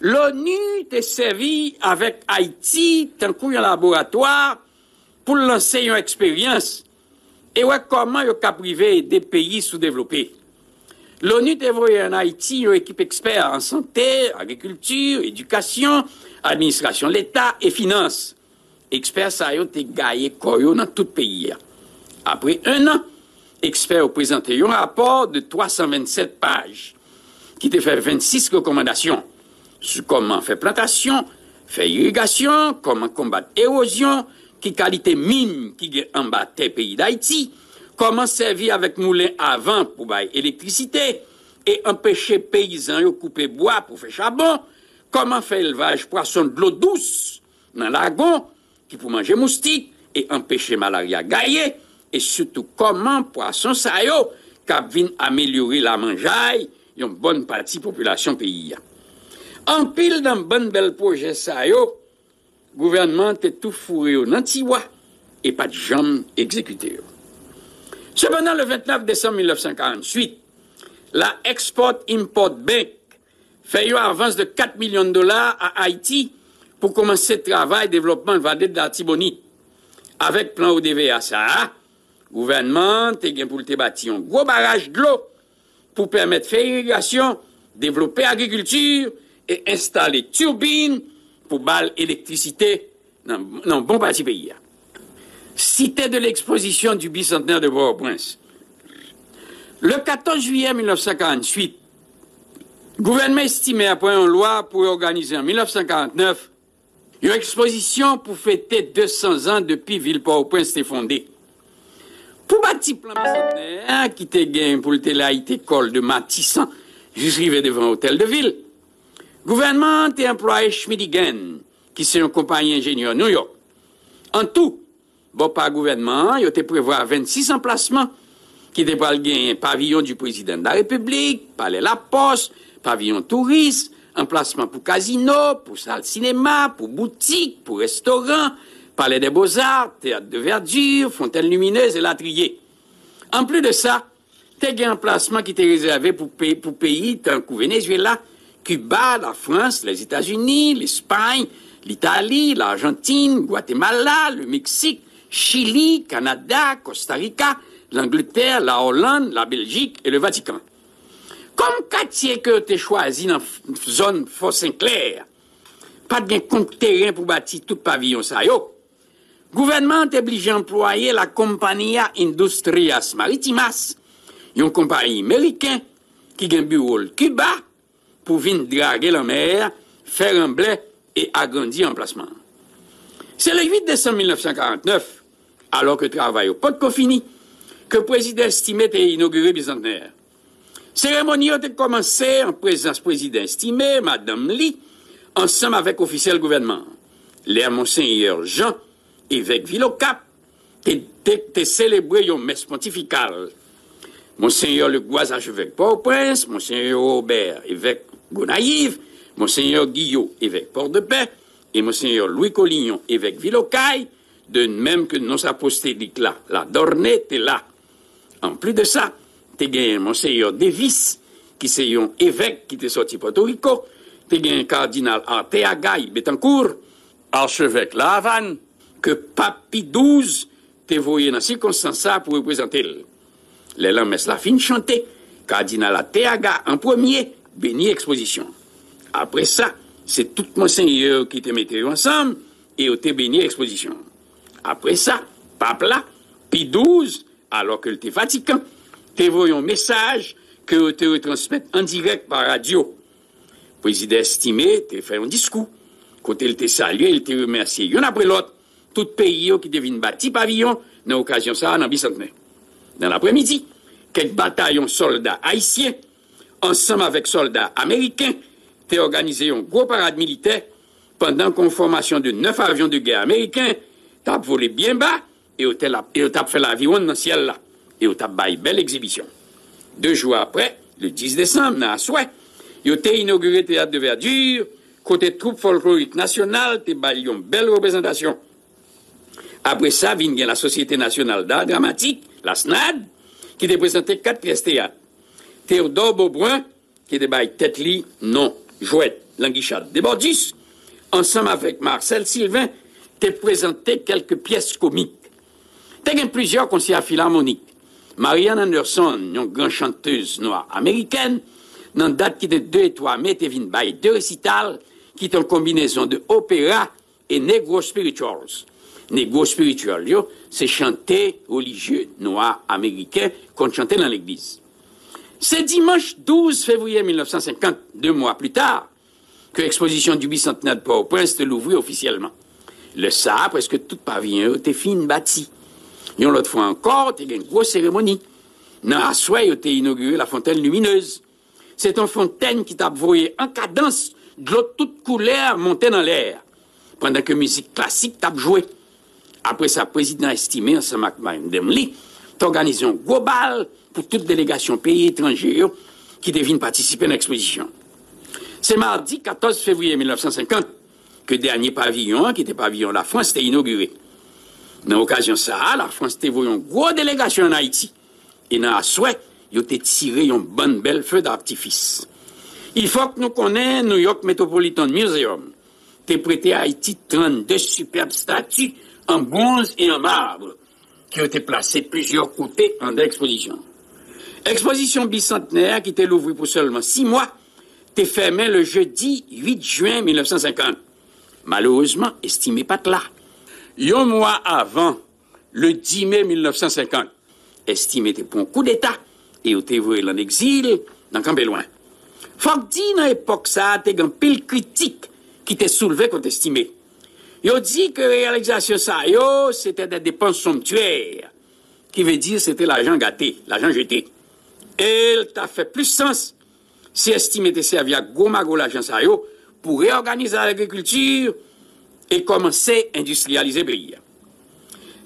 l'ONU était servi avec Haïti tant qu'un laboratoire pour lancer une expérience et ouais, comment il a privé des pays sous-développés. L'ONU dévoyait en Haïti une équipe expert en santé, agriculture, éducation, administration de l'État et finances. Experts, ça a été gagné dans tout le pays. Après un an, experts ont présenté un rapport de 327 pages qui a fait 26 recommandations sur comment faire plantation, faire irrigation, comment combattre l'érosion, qui qualité mine qui est en bas des pays d'Haïti, comment servir avec moulin à vent pour bailler électricité et empêcher paysans de couper bois pour faire charbon, comment faire élevage poisson de l'eau douce dans le lagon qui pour manger moustiques et empêcher malaria gailler et surtout comment poisson ça yo qui améliorer la mangeaille une bonne partie de la population pays. En pile dans bon bel projet ça yo, gouvernement est tout fourré au nantiwa et pas de jambes exécuté. Cependant, le 29 décembre 1948, la Export-Import Bank fait une avance de 4 millions de dollars à Haïti pour commencer le travail de développement de Vallée de la Tibonite. Avec plan ODVA, ça, le gouvernement a pour bâtir un gros barrage de l'eau pour permettre de faire irrigation, développer l'agriculture et installer turbines pour balle électricité dans bon parti pays. Cité de l'exposition du bicentenaire de Port-au-Prince. Le 14 juillet 1948, le gouvernement estimait après une loi pour organiser en 1949 une exposition pour fêter 200 ans depuis ville Port-au-Prince était fondée. Pour bâtir plan bicentenaire qui était gagné pour le télé école de Matissan, juste arrivé devant l'hôtel de ville, le gouvernement a employé Schmidigan, qui est une compagnie ingénieur New York. En tout, bon, par gouvernement, il a prévu 26 emplacements qui étaient pour le pavillon du président de la République, palais La Poste, pavillon touriste, emplacement pour casino, pour salle cinéma, pour boutique, pour restaurant, palais des Beaux-Arts, théâtre de verdure, fontaine lumineuse et latrier. En plus de ça, il y a un emplacement qui était réservé pour pays tant que Venezuela, Cuba, la France, les États-Unis, l'Espagne, l'Italie, l'Argentine, Guatemala, le Mexique, Chili, Canada, Costa Rica, l'Angleterre, la Hollande, la Belgique et le Vatican. Comme quartier que tu as choisi dans la zone Fort-Saint-Clair, pas de compte terrain pour bâtir tout pavillon ça yo. Gouvernement est obligé d'employer la Compagnia Industrias Maritimas, une compagnie américaine qui a un bureau au Cuba pour venir draguer la mer, faire un blé et agrandir l'emplacement. C'est le 8 décembre 1949, alors que le travail au pas de fini, que le président estimé était inauguré bicentenaire. Cérémonie a commencé en présence président estimé, Madame Lee, ensemble avec officiel gouvernement. L'air Monseigneur Jean, évêque Villocap, t'es célébré une messe pontificale. Monseigneur Le Goise, archevêque Port-au-Prince, Monseigneur Robert, évêque Gonaïve, Monseigneur Guillot, évêque Port-de-Paix, et Monseigneur Louis Collignon, évêque Villocaille, de même que nos apostoliques là, la Dornée, t'es là. En plus de ça, t'es gagné Monseigneur Davis, qui c'est un évêque qui t'est sorti Porto Rico, t'es gagné cardinal Arteaga Betancourt, archevêque La Havane, que Papi XII t'est voyé dans circonstance ça pour représenter. Les lames la fin chanter, cardinal Arteaga en premier, béni exposition. Après ça, c'est tout Monseigneur qui te mettait ensemble et te béni exposition. Après ça, pape là, Pie XII, alors que t'es fatigant, te voyé un message que te retransmet en direct par radio. Président estimé, te fait un discours. Quand il te salué, il te remercié. Y'en après l'autre, tout pays qui devine bâti pavillon, dans l'occasion ça, dans bicentenaire. Dans l'après-midi, quelques bataillons soldats haïtiens, ensemble avec soldats américains, t'es organisé un gros parade militaire pendant qu'en formation de 9 avions de guerre américains, t'as volé bien bas et t'as fait l'avion dans le ciel là. Et t'as baillé belle exhibition. 2 jours après, le 10 décembre, dans la soirée, t'as inauguré théâtre de verdure, côté troupes folkloriques nationales, t'as baillé une belle représentation. Après ça, vient la Société nationale d'art dramatique, la SNAD, qui t'a présenté 4 pièces théâtre. Théodore Beaubrun, qui t'a baillé tête-lit, non, Jouette, Languichade, Desbordis, ensemble avec Marcel Sylvain, t'a présenté quelques pièces comiques. T'as eu plusieurs concerts philharmoniques. Marianne Anderson, une grande chanteuse noire américaine, dans date qui de 2 et 3 mai, t'es venu bailler 2 récitals qui est en combinaison de opéra et negro spirituals. Negro spiritual, c'est chanter religieux noirs américains qu'on chantait dans l'église. C'est dimanche 12 février 1950, 2 mois plus tard, que l'exposition du bicentenaire de Port-au-Prince te l'ouvrit officiellement. Le ça, presque tout pavillon était fini bâti. Et l'autre fois encore, t'as une grosse cérémonie. Dans la soirée, t'as inauguré la fontaine lumineuse. C'est une fontaine qui t'a voyé en cadence, de l'eau toute couleur montée dans l'air, pendant que musique classique t'a joué. Après sa président estimé, ensemble avec Mme Lee, t'organisé un gros bal pour toute délégation pays étrangers qui deviennent participer à l'exposition. C'est mardi 14 février 1950 que le dernier pavillon, qui était pavillon de la France, était inauguré. Dans l'occasion ça, la France était voyée une grosse délégation en Haïti. Et dans la soirée, ils ont tiré un bon bel feu d'artifice. Il faut que nous connaissions New York Metropolitan Museum. T'es prêté à Haïti 32 superbes statues en bronze et en marbre qui ont été placées plusieurs côtés en exposition. Exposition bicentenaire qui était l'ouvrir pour seulement 6 mois, t'es fermée le jeudi 8 juin 1950. Malheureusement, estimé pas là. Un mois avant, le 10 mai 1950, estimé pour un coup d'État et où t'es voué en exil dans Campé loin. Faut que dit dans l'époque ça, t'es un pile critique qui t'est soulevé contre estimé. Yo dit que réalisation ça, c'était des dépenses somptuaires, qui veut dire c'était l'argent gâté, l'argent jeté. Et il t'a fait plus sens si estimé t'es servi à gros mago l'argent ça pour réorganiser l'agriculture et commencer à industrialiser le pays.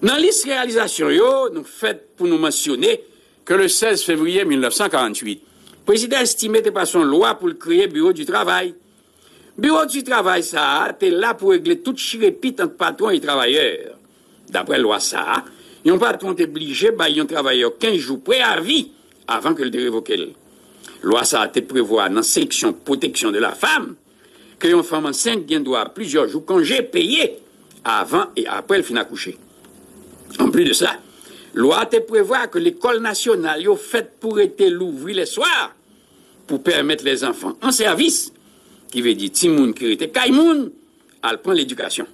Dans liste réalisation, nous fait pour nous mentionner que le 16 février 1948, le président estimé par son loi pour créer le bureau du travail. Bureau du travail, ça, t'es là pour régler toute chirépite entre patron et travailleur. D'après la loi, ça, un patron est obligé de bailler un travailleur 15 jours préavis avant que le révoque. Loi, ça, te prévoit dans la section protection de la femme que une femme enceinte doit plusieurs jours congé payés avant et après le fin accoucher. En plus de ça, loi te prévoit que l'école nationale est faite pour être l'ouvrir les soirs pour permettre les enfants en service, qui veut dire Timoun qui était Kaimoun, à prendre l'éducation.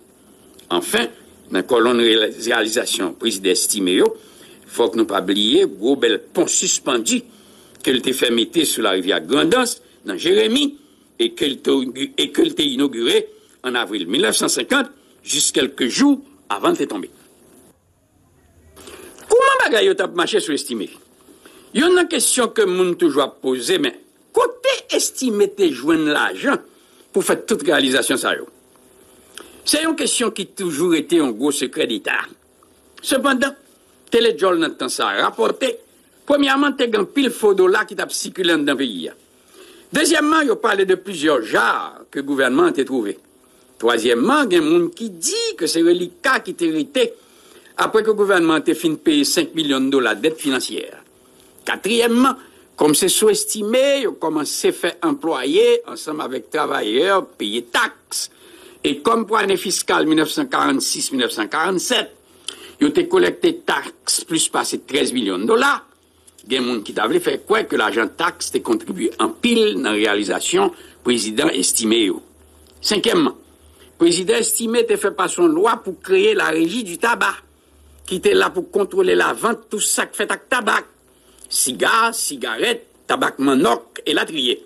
Enfin, dans la colonne de réalisation, le président estimé, il faut que nous ne pas oublier, gros bel pont suspendu qu'elle était fait mettre sur la rivière Grandance, dans Jérémie, et qu'elle était inauguré en avril 1950, juste quelques jours avant de tomber. Comment bagaille t'a marché sur estimé? Il y a une question que moun toujours poser, mais côté estimé te joindre l'argent pour faire toute réalisation ça yo. C'est une question qui toujours été un gros secret d'État. Cependant, Téléjol dans temps ça rapporté, premièrement, t'es un pile faux dollar qui t'a circulé dans le pays. Deuxièmement, il parlé de plusieurs jars que le gouvernement a trouvé. Troisièmement, il y a des gens qui disent que c'est reliquat qui est hérité après que le gouvernement a fini de payer 5 millions de dollars de dette financière. Quatrièmement, comme c'est sous-estimé, ils ont commencé à faire employer ensemble avec travailleurs, payer taxes. Et comme pour l'année fiscale 1946-1947, ils ont collecté taxes plus passé 13 millions de dollars. Il y a des gens qui avaient fait quoi que l'argent de taxes était contribué en pile dans la réalisation président estimé. Cinquièmement, le président estimé a fait passer une loi pour créer la régie du tabac, qui était là pour contrôler la vente, tout ça qui fait avec tabac, cigares, cigarettes, tabac manioc et latrier.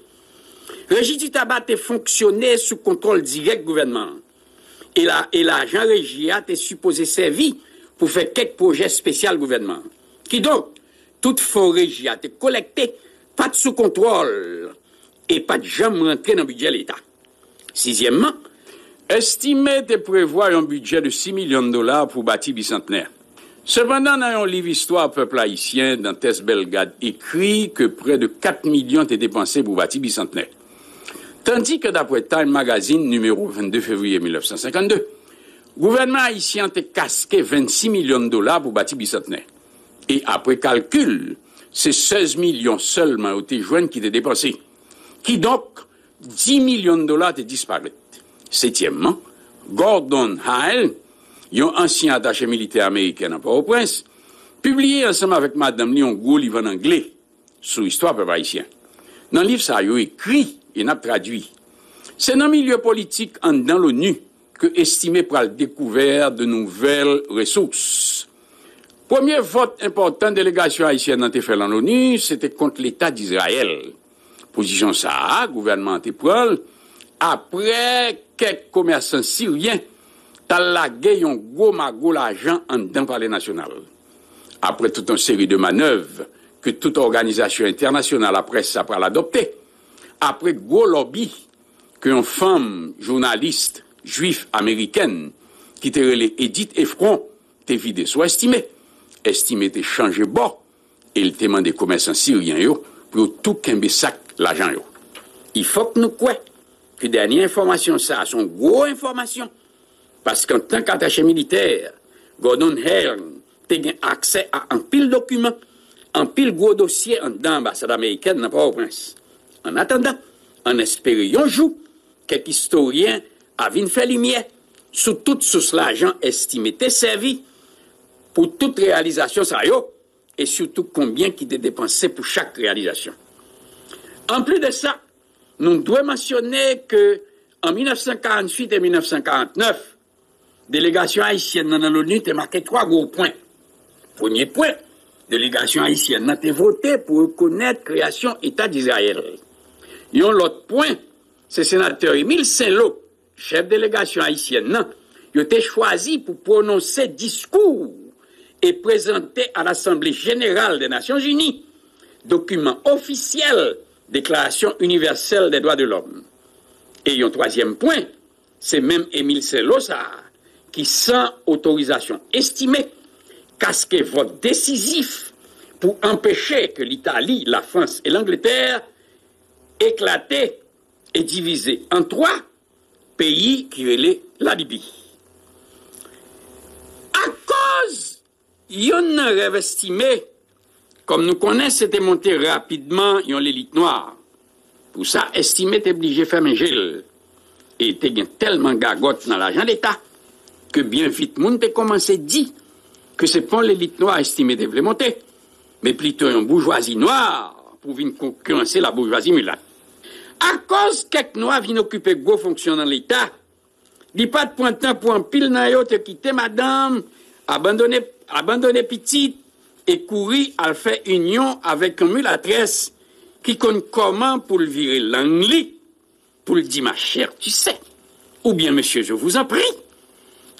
Régie du tabac a fonctionné sous contrôle direct gouvernement. Et l'agent régie a supposé servir pour faire quelques projets spéciaux gouvernement. Qui donc, toute forêt régie a été collectée, pas de sous contrôle et pas de jamais rentré dans le budget de l'État. Sixièmement, estimé de prévoir un budget de 6 millions de dollars pour bâtir bicentenaire. Cependant, dans un livre Histoire peuple haïtien, dans Tess Bellegarde, écrit que près de 4 millions étaient dépensés pour bâtir bicentenaire. Tandis que d'après Time Magazine, numéro 22 février 1952, le gouvernement haïtien a casqué 26 millions de dollars pour bâtir bicentenaire. Et après calcul, c'est 16 millions seulement ont été joints qui étaient dépensés. Qui donc, 10 millions de dollars étaient disparus. Septièmement, Gordon Hale, un ancien attaché militaire américain à Port-au-Prince, publié ensemble avec Madame Lee un gros livre en anglais sur l'histoire peuple haïtien. Dans le livre, ça a écrit et n'a traduit. C'est dans le milieu politique dans l'ONU que estimé pour le découvert de nouvelles ressources. Premier vote important de délégation haïtienne dans fait dans l'ONU, c'était contre l'État d'Israël. Position ça, gouvernement Téprol, après quelques commerçants syriens, t'as lagué un gros magot l'argent en dedans par les nationales. Après toute une série de manœuvres que toute organisation internationale après ça pour l'adopter, après gros lobby qu'une femme journaliste juive américaine qui était relée Edith Effron t'est vidé sous-estimé, estimé t'est changé bord et il t'a demandé commerçants syriens yo pour tout qu'un sac l'argent yo. Il faut que nous croyons que dernière information ça sont gros informations parce qu'en tant qu'attaché militaire, Gordon Hearn a eu accès à un pile documents, un pile gros dossier en l'ambassade américaine dans Port-au-Prince. En attendant, on espère un jour quelques historiens avaient fait lumière sur toute source l'argent estimé t'est servi pour toute réalisation ça yo et surtout combien qui était dépensé pour chaque réalisation. En plus de ça, nous devons mentionner que en 1948 et 1949, délégation haïtienne dans l'ONU a marqué 3 gros points. Premier point, délégation haïtienne a voté pour reconnaître la création État d'Israël. Et l'autre point, c'est le sénateur Émile Saint-Lô, chef de délégation haïtienne, il a été choisi pour prononcer discours et présenter à l'Assemblée générale des Nations Unies document officiel Déclaration universelle des droits de l'homme. Et un troisième point, c'est même Émile Saint-Lô qui, sans autorisation estimée, casquait vote décisif pour empêcher que l'Italie, la France et l'Angleterre éclatent et divisent en 3 pays qui relaient la Libye. À cause d'un rêve estimé, comme nous connaissons, c'était monté rapidement dans l'élite noire. Pour ça, estimé était obligé de faire un gel. Et était tellement gagote dans l'argent d'État que bien vite, le monde a commencé à dire que c'est pas l'élite noire estimée de monter, mais plutôt une bourgeoisie noire pour venir concurrencer la bourgeoisie mulâtre. À cause quelques noirs viennent occuper gros fonctions dans l'État, Li pas de point temps pour un pile nan yo te quitter madame, abandonner petite et courir à faire union avec une mulâtresse qui connaît comment pour le virer l'angli, pour le dire ma chère, tu sais. Ou bien monsieur, je vous en prie.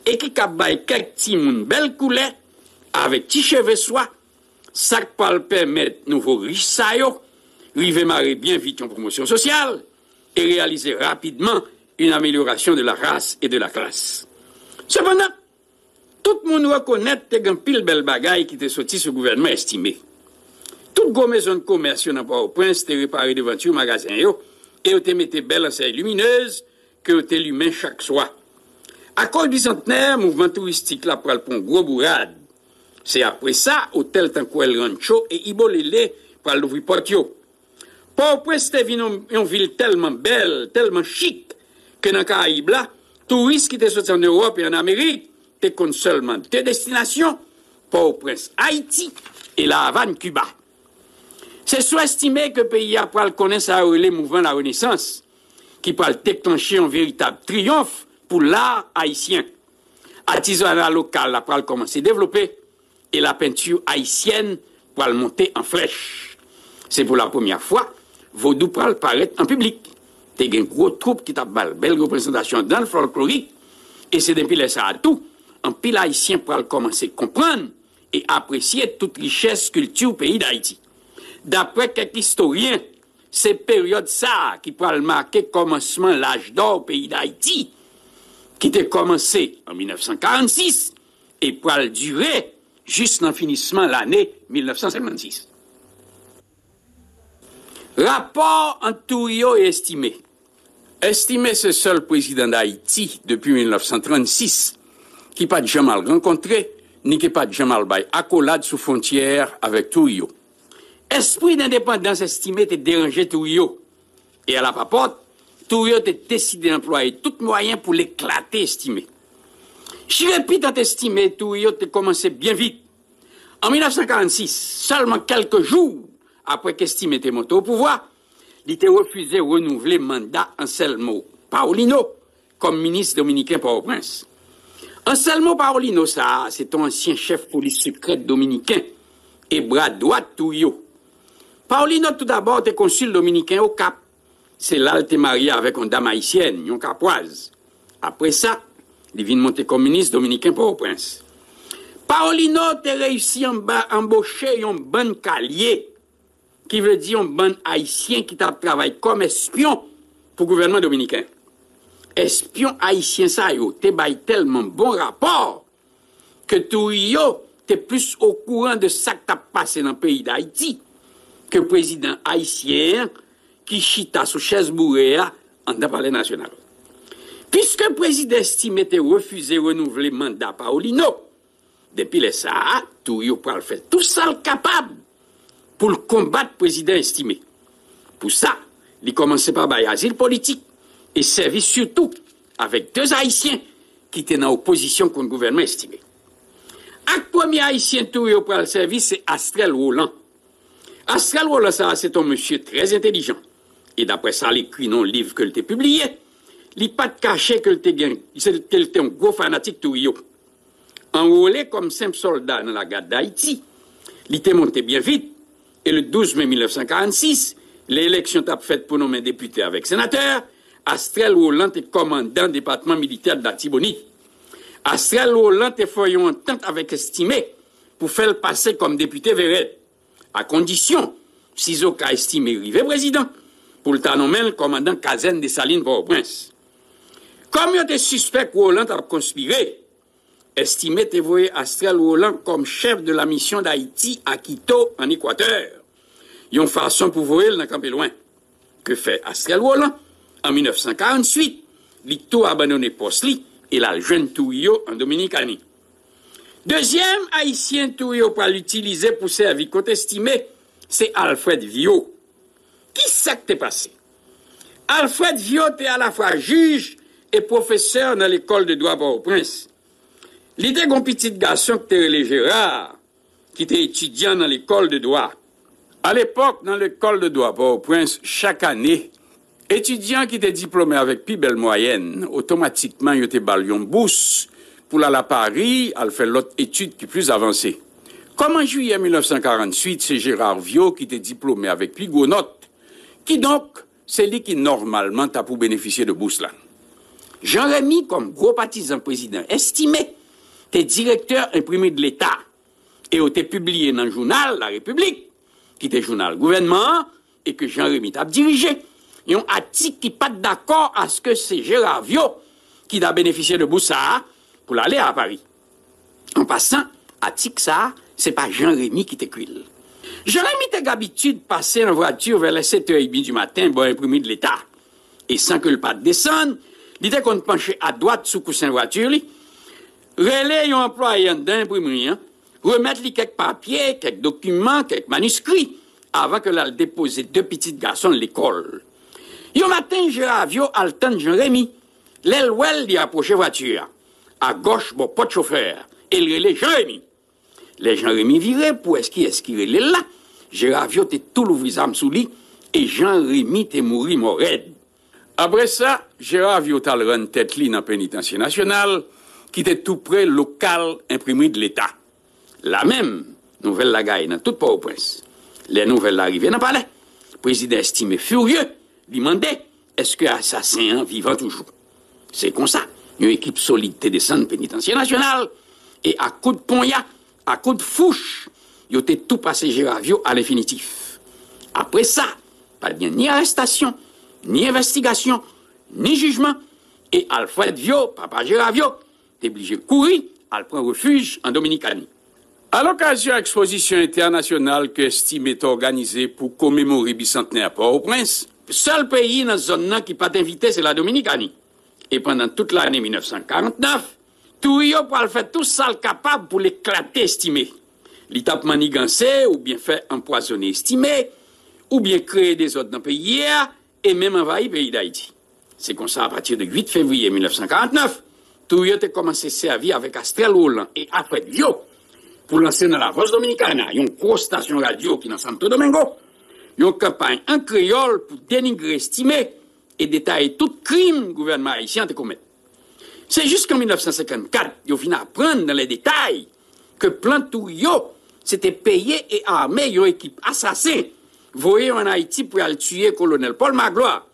Et qui cabaye quelques petits moun belle couleur avec petits cheveux soie, ça pas le permettre nouveau riche ça yo, rive marrer bien vite en promotion sociale et réaliser rapidement une amélioration de la race et de la classe. Cependant, tout le monde reconnaît que c'est un pile belle bagaille qui était sorti ce gouvernement estimé. Toute gros maison de commerce dans Port-au-Prince était réparée devant tout magasin yo et était mis belle enseigne lumineuse que était l'humain chaque soir. À cause du centenaire, mouvement touristique là pour le pont gros bourrade. C'est après ça, hôtel Tanquel Rancho et Ibolele pour l'ouvrir portio. Port-au-Prince était une ville tellement belle, tellement chic, que dans le Caraïbe là, touristes qui étaient sortis en Europe et en Amérique, étaient seulement deux destinations, Port-au-Prince, Haïti et La Havane, Cuba. C'est sous-estimé que le pays a pour connaître ça les mouvements de la Renaissance, qui peut déclencher un véritable triomphe pour l'art haïtien. L'artisanat local a commencé à développer et la peinture haïtienne pour monter en flèche. C'est pour la première fois Vaudou pour paraître en public. Il y a une grosse troupe qui a une belle représentation dans le folklorique et c'est depuis ça à tout, un pile haïtien pour commencer à comprendre et apprécier toute richesse culture pays d'Haïti. D'après quelques historiens, c'est période ça qui pourra marquer commencement l'âge d'or pays d'Haïti, qui était commencé en 1946 et pourra durer jusqu'en finissement l'année 1956. Rapport entre Tourio et Estimé. Estimé, c'est le seul président d'Haïti depuis 1936 qui n'a pas jamais rencontré, ni qui n'a pas jamais bail accolade sous frontière avec Tourio. Esprit d'indépendance estimé était dérangé Tourio. Et à la papote, Tourio a décidé d'employer tout moyen pour l'éclater estimé. Chirépite a estimé Tourio a commencé bien vite. En 1946, seulement quelques jours après qu'Estimé était monté au pouvoir, il était refusé de renouveler le mandat Anselmo Paulino comme ministre dominicain Port-au-Prince. Anselmo Paulino, ça, c'est un ancien chef police secrète dominicain et bras droit de Tourio. Paulino, tout d'abord, était consul dominicain au Cap. C'est là qu'il était marié avec une dame haïtienne, une capoise. Après ça, il vient monter comme ministre dominicain Port-au-Prince. Paulino a réussi à embaucher un bon calier, qui veut dire un bon haïtien qui travaille comme espion pour le gouvernement dominicain. Espion haïtien, ça, yo, te bail tellement bon rapport que tout yo, te plus au courant de ça qui t'a passé dans le pays d'Haïti que le président haïtien qui chita sous chaise bourréa en le palais national. Puisque le président estimé était refusé de renouveler le mandat Paulino, depuis les ça, tout yo pour le faire tout ça capable pour le combattre le président estimé. Pour ça, il commençait par bailler asile politique et servi surtout avec deux Haïtiens qui étaient dans opposition contre le gouvernement estimé. Le premier Haïtien tout pour le service, c'est Astrel Roland. Astrel Roland, ça, c'est un monsieur très intelligent. Et d'après ça, il écrit dans le livre que l'était publié, il n'a pas de caché que était un gros fanatique tout. Enrôlé comme simple soldat dans la garde d'Haïti, il était monté bien vite. Et le 12 mai 1946, l'élection a faite pour nommer député avec sénateur. Astrel Roland est commandant du département militaire de la Tibonite. Astrel Roland est fait une entente avec Estimé pour faire le passer comme député Verret, à condition, si Zoka Estimé arrivé président, pour le nommer le commandant Caserne de Salines Port-au-Prince. Comme il était suspect que Roland a conspiré, Estimé était voué Astrel Roland comme chef de la mission d'Haïti à Quito, en Équateur. Une façon pour voir dans le camp loin. Que fait Astrel Roland? En 1948, il a abandonné Postli et la jeune Tourio en Dominicanie. Deuxième haïtien Tourio pour l'utiliser pour servir contre Estimé, c'est Alfred Viau. Qui s'est passé? Alfred Viau était à la fois juge et professeur dans l'école de droit Port-au-Prince. Il était un petit garçon qui était Gérard, qui était étudiant dans l'école de droit. À l'époque, dans l'école de droit Port-au-Prince, chaque année, Étudiants qui étaient diplômés avec plus belle moyenne, automatiquement, ils étaient balion bourse pour aller à Paris, à faire l'autre étude qui est plus avancée. Comme en juillet 1948, c'est Gérard Viau qui était diplômé avec plus gros notes, qui donc, c'est lui qui normalement a pour bénéficier de bourse là. Jean-Rémy, comme gros partisan président, estimé, t'es directeur imprimé de l'État et t'es publié dans le journal La République, qui était journal gouvernement, et que Jean-Rémy t'a dirigé. Il y a un article qui n'est pas d'accord à ce que c'est Gérard Viau qui a bénéficié de bourse ça pour aller à Paris. En passant, article ça, c'est pas Jean-Rémy qui t'écrit. Jean-Rémy t'a l'habitude de passer en voiture vers les 7h30 du matin pour imprimer de l'État. Et sans que le pas descende, il était qu'on penchait à droite sous coussin de voiture, relais un employé d'imprimerie, remettre quelques papiers, quelques documents, quelques manuscrits, avant que l'on dépose deux petits garçons de l'école. Un matin, Gérard Viau alterne Jean-Rémy. L'aile il approche la voiture. À gauche, bon, pas de chauffeur. Et il relève Jean-Rémy. Les Jean-Rémy viraient pour esquiver là. Gérard Viau était tout le visage sous lui. Et Jean-Rémy était mort raide. Après ça, Gérard Viau a rendu tête dans le pénitencier national, qui était tout près local imprimé de l'État. La même nouvelle la gagne dans toute Port-au-Prince. Les nouvelles arrivées dans le palais. Le président estimé furieux, lui demandait est-ce que l'assassin vivant toujours. C'est comme ça. Une équipe solide te descend pénitentiaire national et à coup de poignard, à coup de fouche, il était tout passé Gérard Viau à l'infinitif. Après ça, pas bien ni arrestation, ni investigation, ni jugement. Et Alfred Viau, papa Gérard Viau, est obligé de courir à prendre refuge en Dominicanie. À l'occasion de l'exposition internationale que Estime est organisée pour commémorer le bicentenaire à Port-au-Prince, le seul pays dans la zone qui n'a pas invité, c'est la Dominicanie. Et pendant toute l'année 1949, tout le monde fait tout ça capable pour l'éclater Estimé. L'étape manigancé, ou bien fait empoisonner Estimé, ou bien créer des autres dans le pays et même envahir le pays d'Haïti. C'est comme ça, à partir du 8 février 1949, tout le monde a commencé à servir avec Astrel Hollande et Alfred Viau pour lancer dans la Voix Dominicana. Il y a une grosse station radio qui est dans Santo Domingo. Il y a une campagne en créole pour dénigrer Estimé et détailler tout crime que le gouvernement haïtien a commis. C'est jusqu'en 1954 qu'il a fini à apprendre dans les détails que Plan Tourio s'était payé et armé une équipe assassin voyée en Haïti pour aller tuer le colonel Paul Magloire,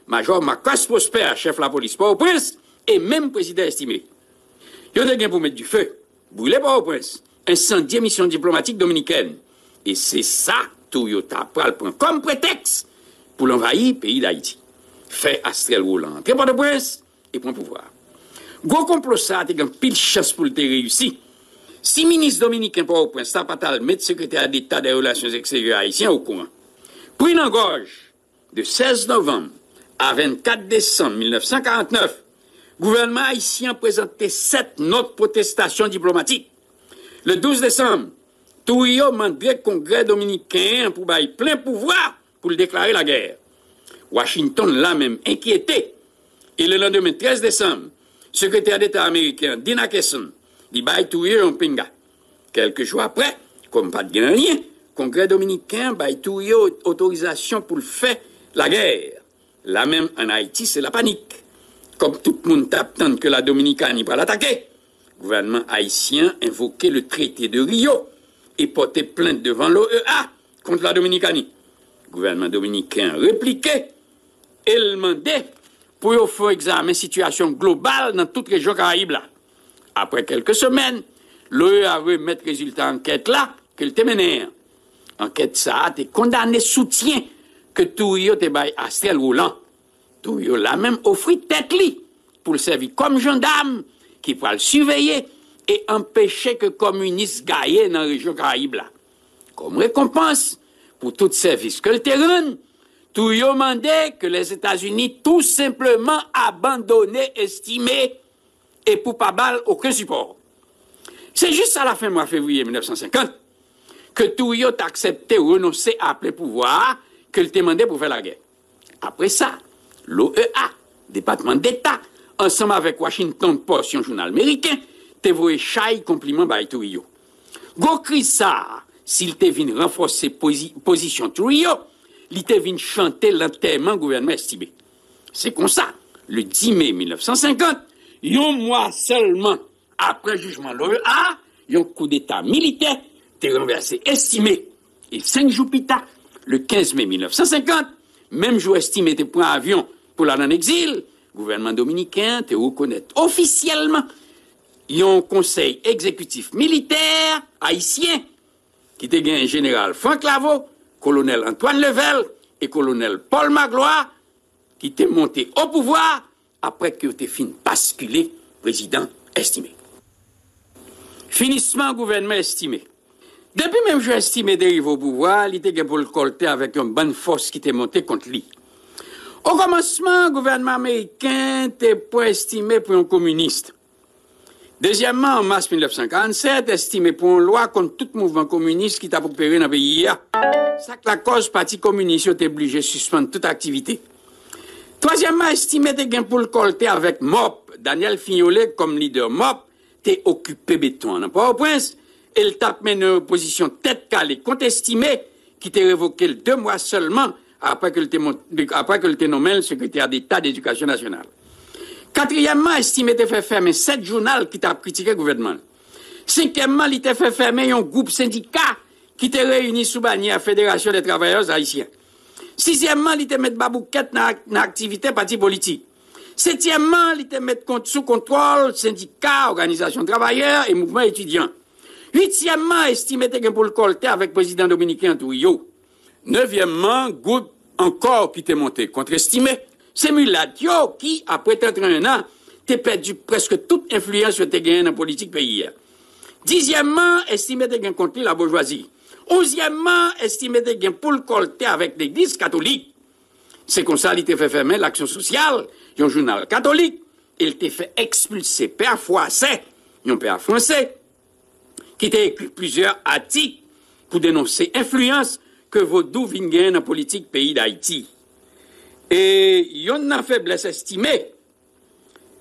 major Marcos Prosper, chef de la police Port-au-Prince, et même président Estimé. Il y a des gains pour mettre du feu, brûler Port-au-Prince, incendier mission diplomatique dominicaine. Et c'est ça Toyota prend comme prétexte pour l'envahir le pays d'Haïti. Fait Astrel Hollande entrer Port-au-Prince et prend pouvoir. Gros complot ça a été une pile chance pour le réussir. Si ministre dominicain Port-au-Prince n'a pas le mettre secrétaire d'État des relations extérieures haïtiennes au courant. Pris en gorge de 16 novembre à 24 décembre 1949, le gouvernement haïtien présentait 7 notes de protestation diplomatique. Le 12 décembre, Tourio mandait le Congrès dominicain pour bailler plein pouvoir pour déclarer la guerre. Washington l'a même inquiété. Et le lendemain 13 décembre, secrétaire d'État américain Dina Kesson dit baille Tourio en pinga. Quelques jours après, comme pas de rien, le Congrès dominicain baille Tourio autorisation pour le faire la guerre. Là même en Haïti, c'est la panique. Comme tout le monde attend que la Dominicanie va l'attaquer, le gouvernement haïtien invoquait le traité de Rio et portait plainte devant l'OEA contre la Dominicanie. Le gouvernement dominicain répliquait et le demandait pour faire examiner la situation globale dans toute région Caraïbe. Après quelques semaines, l'OEA remet le résultat d'enquête là qu'elle te menait. Enquête ça a été condamné soutien que Tourio te baille Astrel Hollande. Tourio l'a même offert tête li pour le servir comme gendarme qui pourra le surveiller et empêcher que les communistes gagnent dans la région Caraïbe. Comme récompense pour tout service que le terrain, Tourio demandait que les États-Unis tout simplement abandonnent Estimé et pour pas balle aucun support. C'est juste à la fin du mois de février 1950 que Tourio a accepté de renoncer à appeler pouvoir que le demandait pour faire la guerre. Après ça, l'OEA, département d'État, ensemble avec Washington Post, un journal américain, te voyé chaille compliment by Tourio. Go crise ça, s'il te vient renforcer position Tourio, il te vient chanter l'enterrement gouvernement Estimé. C'est comme ça, le 10 mai 1950, un mois seulement après le jugement l'OEA, un coup d'État militaire était renversé, estimé. Et 5 jours plus tard, le 15 mai 1950, même jour estimé était pour un avion pour l'aller en exil, le gouvernement dominicain te reconnaît officiellement un conseil exécutif militaire haïtien qui était gagné général Franck Lavaud, colonel Antoine Level et colonel Paul Magloire qui était monté au pouvoir après que tu fini basculer président estimé. Finissement gouvernement estimé. Depuis même je estimé d'arriver au pouvoir, il était pour le colter avec une bonne force qui était montée contre lui. Au commencement, le gouvernement américain était pas estimé pour un communiste. Deuxièmement, en mars 1947, estimé pour une loi contre tout mouvement communiste qui t'a opéré dans le pays. Ça que la cause parti communiste était obligé de suspendre toute activité. Troisièmement, estimé de pour le colter avec MOP, Daniel Fignolet comme leader MOP, t'es occupé béton dans Port-au-Prince, et le tape mené une opposition tête calée contre estimé qui t'est révoqué 2 mois seulement après que le t'est nommé le secrétaire d'État d'éducation nationale. Quatrièmement, estimé t'es fait fermer 7 journaux qui t'a critiqué le gouvernement. Cinquièmement, il t'a fait fermer un groupe syndicat qui t'est réuni sous bannière Fédération des travailleurs haïtiens. Sixièmement, il t'a mis babouquette dans l'activité parti politique. Septièmement, il t'a mis sous contrôle syndicats, organisations de travailleurs et mouvements étudiants. Huitièmement, estimé t'es pour le colter avec le président dominicain Tourio. Neuvièmement, groupe encore qui t'est monté contre-estimé. C'est Mulatio qui, après 31 ans, t'es perdu presque toute influence sur tes gains dans la politique pays. Dixièmement, estimé t'es gain contre la bourgeoisie. Onzièmement, estimé t'es gain pour le colter avec l'église catholique. C'est comme ça qu'il t'a fait fermer l'Action sociale, un journal catholique. Il t'a fait expulser père Froissé, un père français, qui t'a écrit plusieurs articles pour dénoncer influence que vaudou vinguen dans la politique pays d'Haïti. Et yon a faiblesse estimée,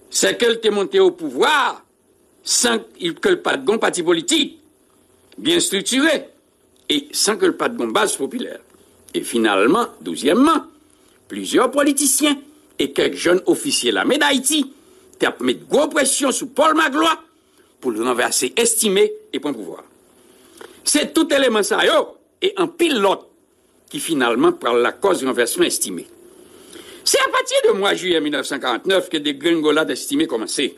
c'est qu'elle t'est montée au pouvoir sans que le pas de bon parti politique bien structuré et sans que le pas de bon base populaire. Et finalement, 12e, plusieurs politiciens et quelques jeunes officiers de l'armée d'Haïti t'ont mis de gros pression sur Paul Magloire pour le renverser estimé et prendre pouvoir. C'est tout élément ça et un pilote qui finalement prend la cause du renversement estimé. C'est à partir de mois juillet 1949 que des gringolades estimées commencé.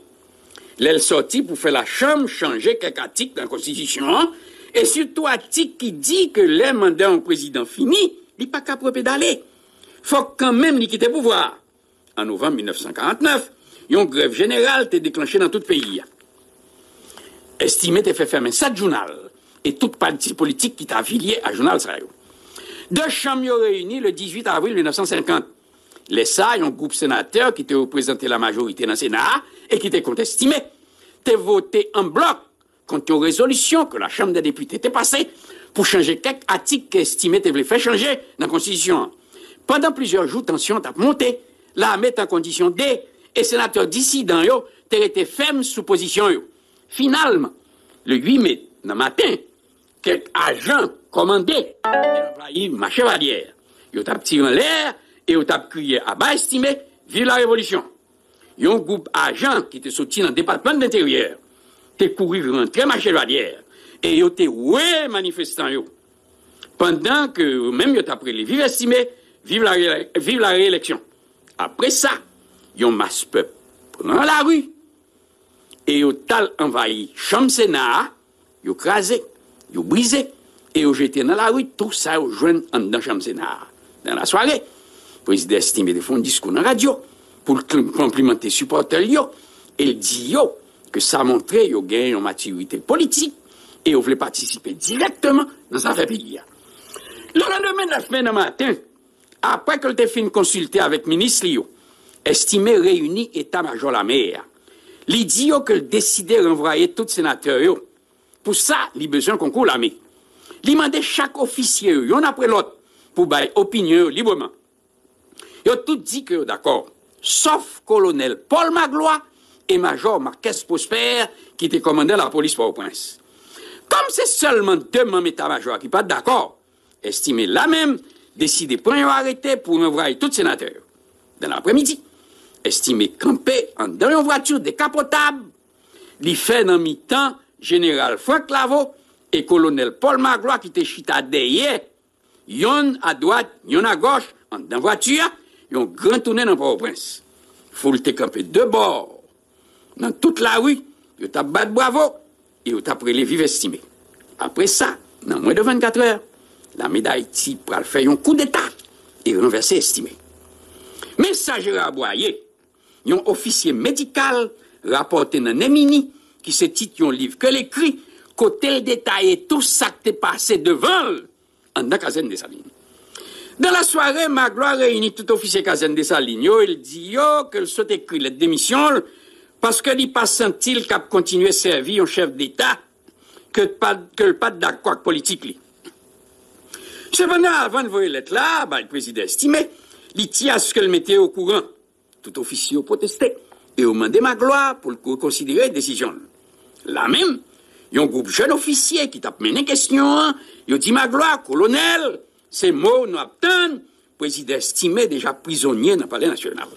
L'elle sortit pour faire la chambre changer quelques articles dans la Constitution et surtout article qui dit que les mandats en président fini, il n'est pas capable d'aller. Faut quand même lui quitter le pouvoir. En novembre 1949, une grève générale était déclenchée dans tout le pays. Estimé t'est fait fermer 7 journaux et toute parti politique qui t'a affilié à Journal Sahel. 2 chambres réunies le 18 avril 1950. Les SAI, un groupe sénateur qui te représentait la majorité dans le Sénat et qui était contestimé, t'es voté en bloc contre une résolution que la Chambre des députés t'est passée pour changer quelques articles qu'estimé t'es voulu faire changer dans la Constitution. Pendant plusieurs jours, tension t'a monté, l'armée est en condition D et sénateurs dissidents t'es été ferme sous position. Finalement, le 8 mai, dans le matin, quelques agents commandés envahissent ma chevalière. Ils ont tiré en l'air et ils ont crié à bas estimé, vive la révolution. Il y a un groupe agent qui était sorti dans le département de l'intérieur, t'es couru rentrer ma chevalière et ils ont été manifestants. Pendant que même ils ont appris les vive estimé, vive la réélection. Après ça, ils ont masse peuple dans la rue et ils ont envahi chambre Sénat, ils ont crasé, ils ont brisé et ils ont jeté dans la rue tout ça ils ont joint dans la chambre Sénat. Dans la soirée, le président estimé de faire un discours dans la radio pour complimenter les supporters et il dit que ça montrait qu'ils ont gagné une maturité politique et ils voulaient participer directement dans sa pays. Le lendemain de la semaine matin, après que le fin consulté avec le ministre estimé réuni état-major la mer, il dit que le décidé de renvoyer tous les sénateurs. Pour ça, il a besoin qu'on concourt l'armée. Il demandait chaque officier, un après l'autre, pour bailler opinion librement. Ils ont tout dit que d'accord, sauf colonel Paul Magloire et major Marquez Prosper, qui étaient commandant la police Port-au-Prince. Comme c'est seulement 2 membres d'état-major qui ne sont pas d'accord, estimé là même, décidé de prendre un arrêté pour envoyer tous les sénateurs. dans l'après-midi. Estimé campé en dans une voiture décapotable, li fait dans mi-temps général Franck Lavo et colonel Paul Magloire qui était chita derrière, yon à droite, yon à gauche, en dans voiture, yon grand tourné dans Port-au-Prince. Foule te campé de bord, dans toute la rue, yon t'a battu bravo, et yon t'a prélé vive estimé. Après ça, dans moins de 24 heures, l'armée d'Haïti pral faire un coup d'état et renverser estimé. Messager à Boyer, un officier médical rapporté dans Nemini qui se titre un livre que l'écrit côté le détaillé tout ça qui est passé devant en dans caserne des Salines. Dans la soirée, Magloire réunit tout officier caserne des Salines. Il dit que soit écrit la démission parce que il pas senti qu'il a continué à servir un chef d'État que le pas d'accord politique li. Cependant, avant de voir lettre là, le président estimé, il tient à ce que le mettait au courant. Tout officier a protesté et a demandé Magloire pour le considérer la décision. Là même, il y a un groupe jeune officier qui t'a mené question. Il a dit Magloire, colonel, ces mots nous obtiennent. Président estimé déjà prisonnier dans le palais national.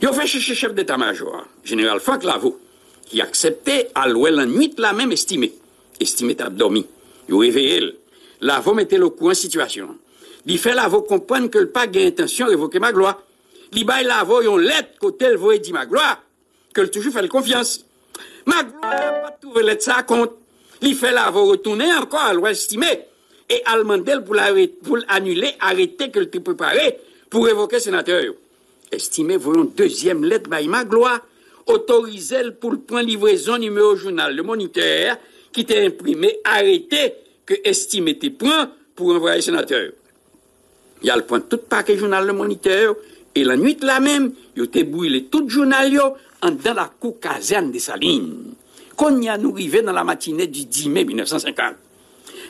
Il a fait chercher chef d'état-major, général Franck Lavo, qui acceptait à louer la nuit la même estimé. Estimé t'a dormi. Il a réveillé. Lavo mettait le courant situation. Il fait Lavo comprendre que le pas a intention de révoquer Magloire. Il baille Lavo une lettre côté le voit dit Magloire que le toujours fait le confiance. Magloire n'a pas trouvé lettre ça compte. Il fait Lavo retourner encore à l'ouest estimé et à demander pour annuler, arrêter que le t'est préparé pour révoquer sénateur. Estimé voyons deuxième lettre baille Magloire autorisé pour le point livraison numéro journal le Moniteur qui était imprimé arrêté que estimé était point pour envoyer sénateur. Il y a le point tout paquet journal le Moniteur et la nuit là même, il était brûlé tout journal dans la cour caserne des Salines. Quand y a nous arrivé dans la matinée du 10 mai 1950.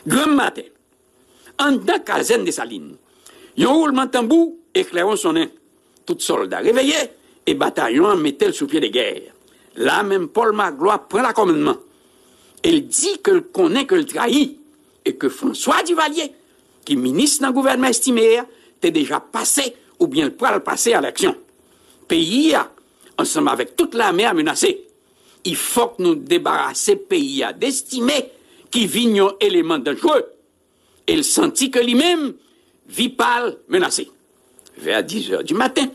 Grand matin, en dans caserne des Salines, il y a un roulement de tambour et clairon sonné. Tout soldats réveillés et bataillon mettait le sous-pied de guerre. Là même, Paul Magloire prend la commandement. Il dit que le connaît que le trahit et que François Duvalier, qui ministre dans le gouvernement estimé, était déjà passé ou bien le poil passé à l'action. Pays, ensemble avec toute l'armée, a menacé. Il faut que nous débarrasser pays d'estimer qui vit un élément dangereux. Il sentit que lui-même vit pâle menacé. Vers 10 heures du matin,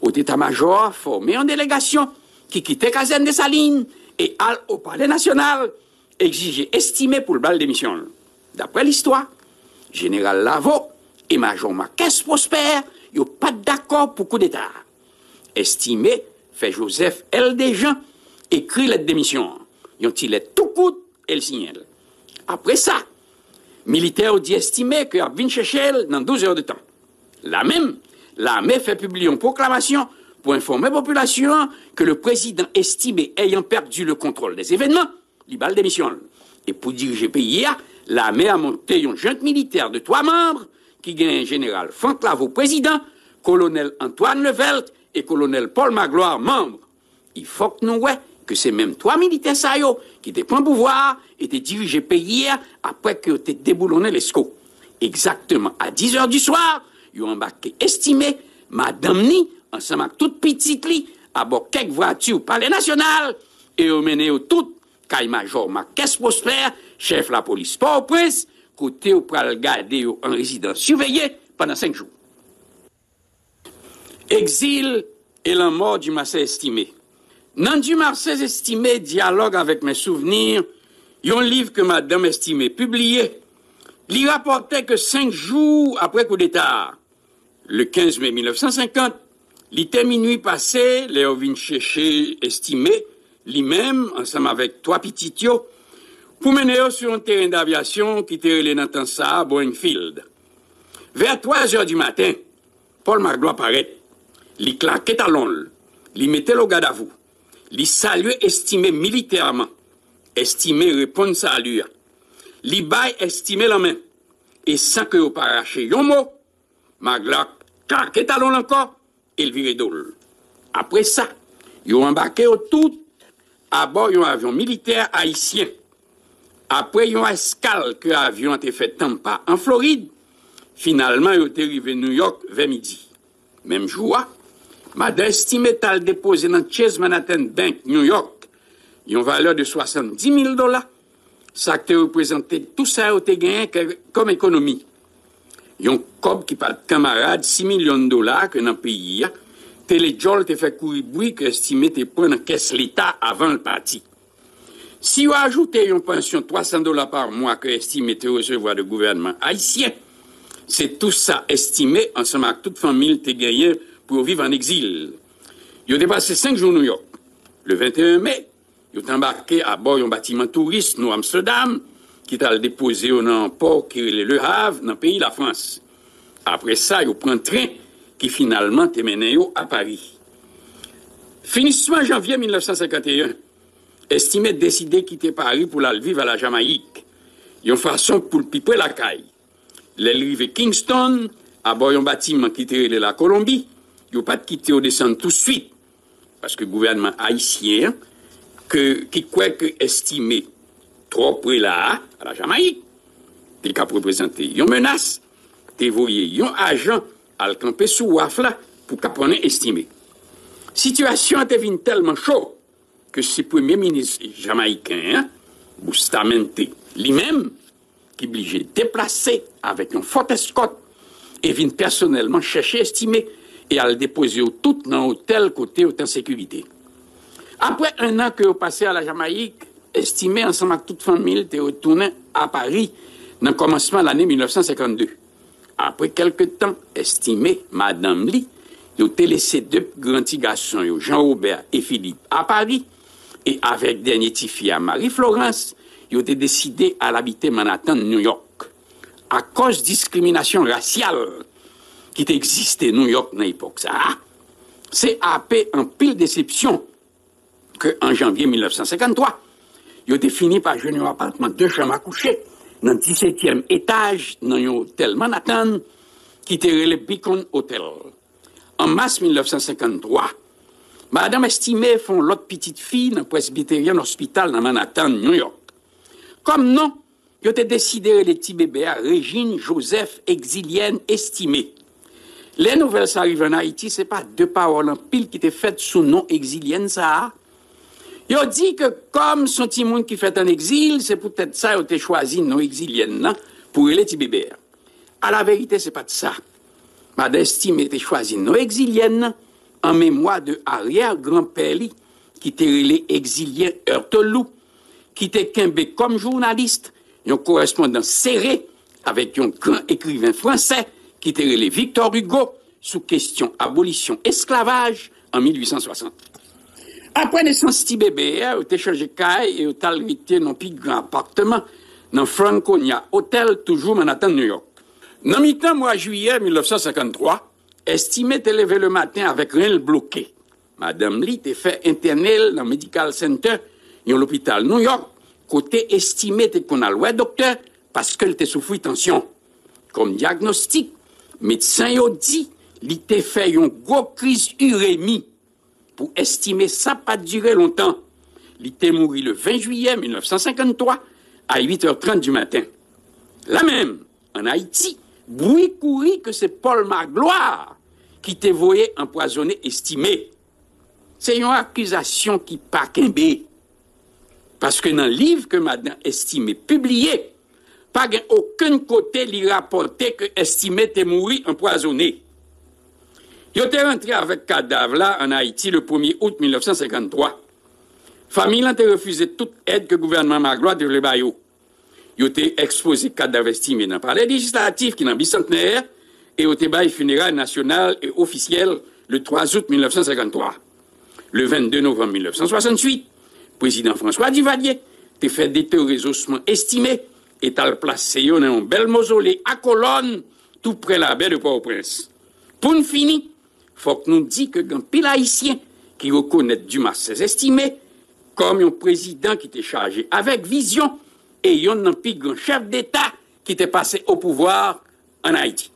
au état-major formé en délégation qui quittait caserne des Salines et all au palais national, exigeait estimé pour le bal d'émission. D'après l'histoire, général Lavo et major Marquès Prosper n'ont pas d'accord pour coup d'État. Estimé, fait Joseph L. Desjans, écrit la démission. Ils ont tout coûte et le signal. Après ça, militaire dit estimé qu'il a vint chercher dans 12 heures de temps. Là même, l'armée fait publier une proclamation pour informer la population que le président estimé ayant perdu le contrôle des événements, il bat la démission. Et pour diriger le pays, l'armée a monté une junte militaire de 3 membres qui gagne général Franck Lavo président, colonel Antoine Levelt et colonel Paul Magloire membres. Il faut que nous voyons que c'est même 3 militaires qui étaient pris pouvoir et étaient dirigés le pays après qu'ils étaient déboulonnés les SCO. Exactement à 10 heures du soir, ils ont embarqué estimé Madame Ni, ensemble avec toute petite li, à bord quelques voitures au palais national et ils ont mené tout Caille-Major Marquès Prosper, chef de la police Port-au-Prince, côté au pral garder en résidence surveillée pendant 5 jours. Exil et la mort du Marseille estimé. Dans du Marseille estimé, dialogue avec mes souvenirs, il y a un livre que Madame estimé publié. Il rapportait que 5 jours après coup d'État, le 15 mai 1950, il était minuit passé, Léo vient chercher estimé, lui-même, ensemble avec 3 petits tios, pour mener sur un terrain d'aviation qui était relé dans Tansa, Boeingfield. Vers 3 heures du matin, Paul Magloire paraît. Il claquait talon, il mettait le garde à vous, il saluait estimé militairement, estimé répondre salut, il baille estimé la main, et sans que vous parachiez un mot, Magloire claquait talon encore, et il virait d'ol. Après ça, ils ont embarqué au tout à bord d'un avion militaire haïtien. Après une escale que l'avion a été fait Tampa en Floride, finalement, ils ont arrivé à New York vers midi. Même jour, Madame estimé t'al déposé dans Chase Manhattan Bank, New York, une valeur de 70 000 $. Ça te représenté tout ça au gagné comme économie. Yon cob qui parle camarade 6 millions de dollars que dans le pays, Téléjol te fait courir bruit que estimé te prendre en caisse l'État avant le parti. Si vous ajoutez une pension 300 $ par mois que estimé te recevoir de gouvernement haïtien, c'est tout ça estimé ensemble avec toute famille te gagné pour vivre en exil. Ils ont dépassé 5 jours New York. Le 21 mai, ils ont embarqué à bord d'un bâtiment touriste New Amsterdam qui t'a déposé dans un port qui est Le Havre, dans le pays de la France. Après ça, ils prennent un train qui finalement te mené à Paris. Finissement janvier 1951, estimé décidé quitter Paris pour aller vivre à la Jamaïque. Ils ont façon pour le piper la caille. Les arrivés Kingston, à bord d'un bâtiment qui était la Colombie, ils n'ont pas quitté au descendre tout de suite. Parce que le gouvernement haïtien, qui croit que estimé trop près là, à la Jamaïque, t'es qu'à représenter une menace, t'es voyé un agent à le camper sous Wafla pour qu'à prendre estimé. Situation était tellement chaud que ce premier ministre jamaïcain, Bustamante, lui-même, qui est obligé de déplacer avec un fort escorte et vient personnellement chercher estimé et à le déposer tout dans l'hôtel côté en sécurité. Après un an que vous passé à la Jamaïque, estimé ensemble avec toute famille, t'es retourné à Paris dans le commencement de l'année 1952. Après quelques temps, estimé, Madame Lee, ils ont laissé deux grands garçons, Jean-Robert et Philippe, à Paris, et avec dernier petit fille à Marie-Florence, ils ont décidé à l'habiter Manhattan, New York. À cause de discrimination raciale qui existait à New York dans l'époque, ça, c'est après un pile déception qu'en janvier 1953, ils ont fini par jouer un appartement de chambres à coucher dans le 17e étage dans un hôtel Manhattan qui était le Beacon Hotel. En mars 1953, Madame estimée font l'autre petite fille dans le Presbyterian Hospital dans Manhattan, New York. Comme non, ils ont décidé les petits bébés à Régine Joseph exilienne estimée. Les nouvelles qui arrivent en Haïti, ce n'est pas deux paroles en pile qui étaient faites sous nom exilienne, ça. Ils ont dit que comme son petit monde qui fait un exil, c'est peut-être ça qu'ils ont choisi non exilienne pour les petits bébés. À la vérité, ce n'est pas de ça. Madame estimée était choisi non exilienne en mémoire de arrière-grand-père qui était les exilien Heurtelou, qui était Quimbec comme journaliste, un correspondant serré avec un grand écrivain français qui était les Victor Hugo sous question abolition esclavage en 1860. Après naissance de bébé, il a changé de caille et il a habité dans un plus grand appartement dans Franconia Hotel, toujours Manhattan, New York. Dans mi-temps, mois de juillet 1953, estimé était levé le matin avec rien bloqué. Madame Lee était fait interner dans le Medical Center et l'hôpital New York, côté estimé qu'on a le docteur parce qu'elle était sous tension. Comme diagnostic, médecin a dit qu'il était fait une grosse crise urémie. Pour estimer ça pas durer longtemps. Il était mort le 20 juillet 1953 à 8h30 du matin. Là même, en Haïti, bruit courit que c'est Paul Magloire qui t'est voyé empoisonné estimé. C'est une accusation qui pas qu'un parce que dans le livre que madame estimé publié, pas aucun côté lui rapportait que estimé était mort empoisonné. Il était rentré avec cadavre là en Haïti le 1er août 1953. Famille a refusé toute aide que le gouvernement Magloire devait bailler. Il était exposé cadavre estimé dans le palais législatif qui est dans le bicentenaire et au débat funéraire national et officiel le 3 août 1953. Le 22 novembre 1968, le président François Duvalier a fait des ossements estimés et a placé dans un bel mausolée à Colonne, tout près de la baie de Port-au-Prince. Pour nous finir, il faut que nous disions que un pile haïtien qui reconnaît Dumas ses estimés comme un président qui était chargé avec vision et un grand chef d'État qui était passé au pouvoir en Haïti.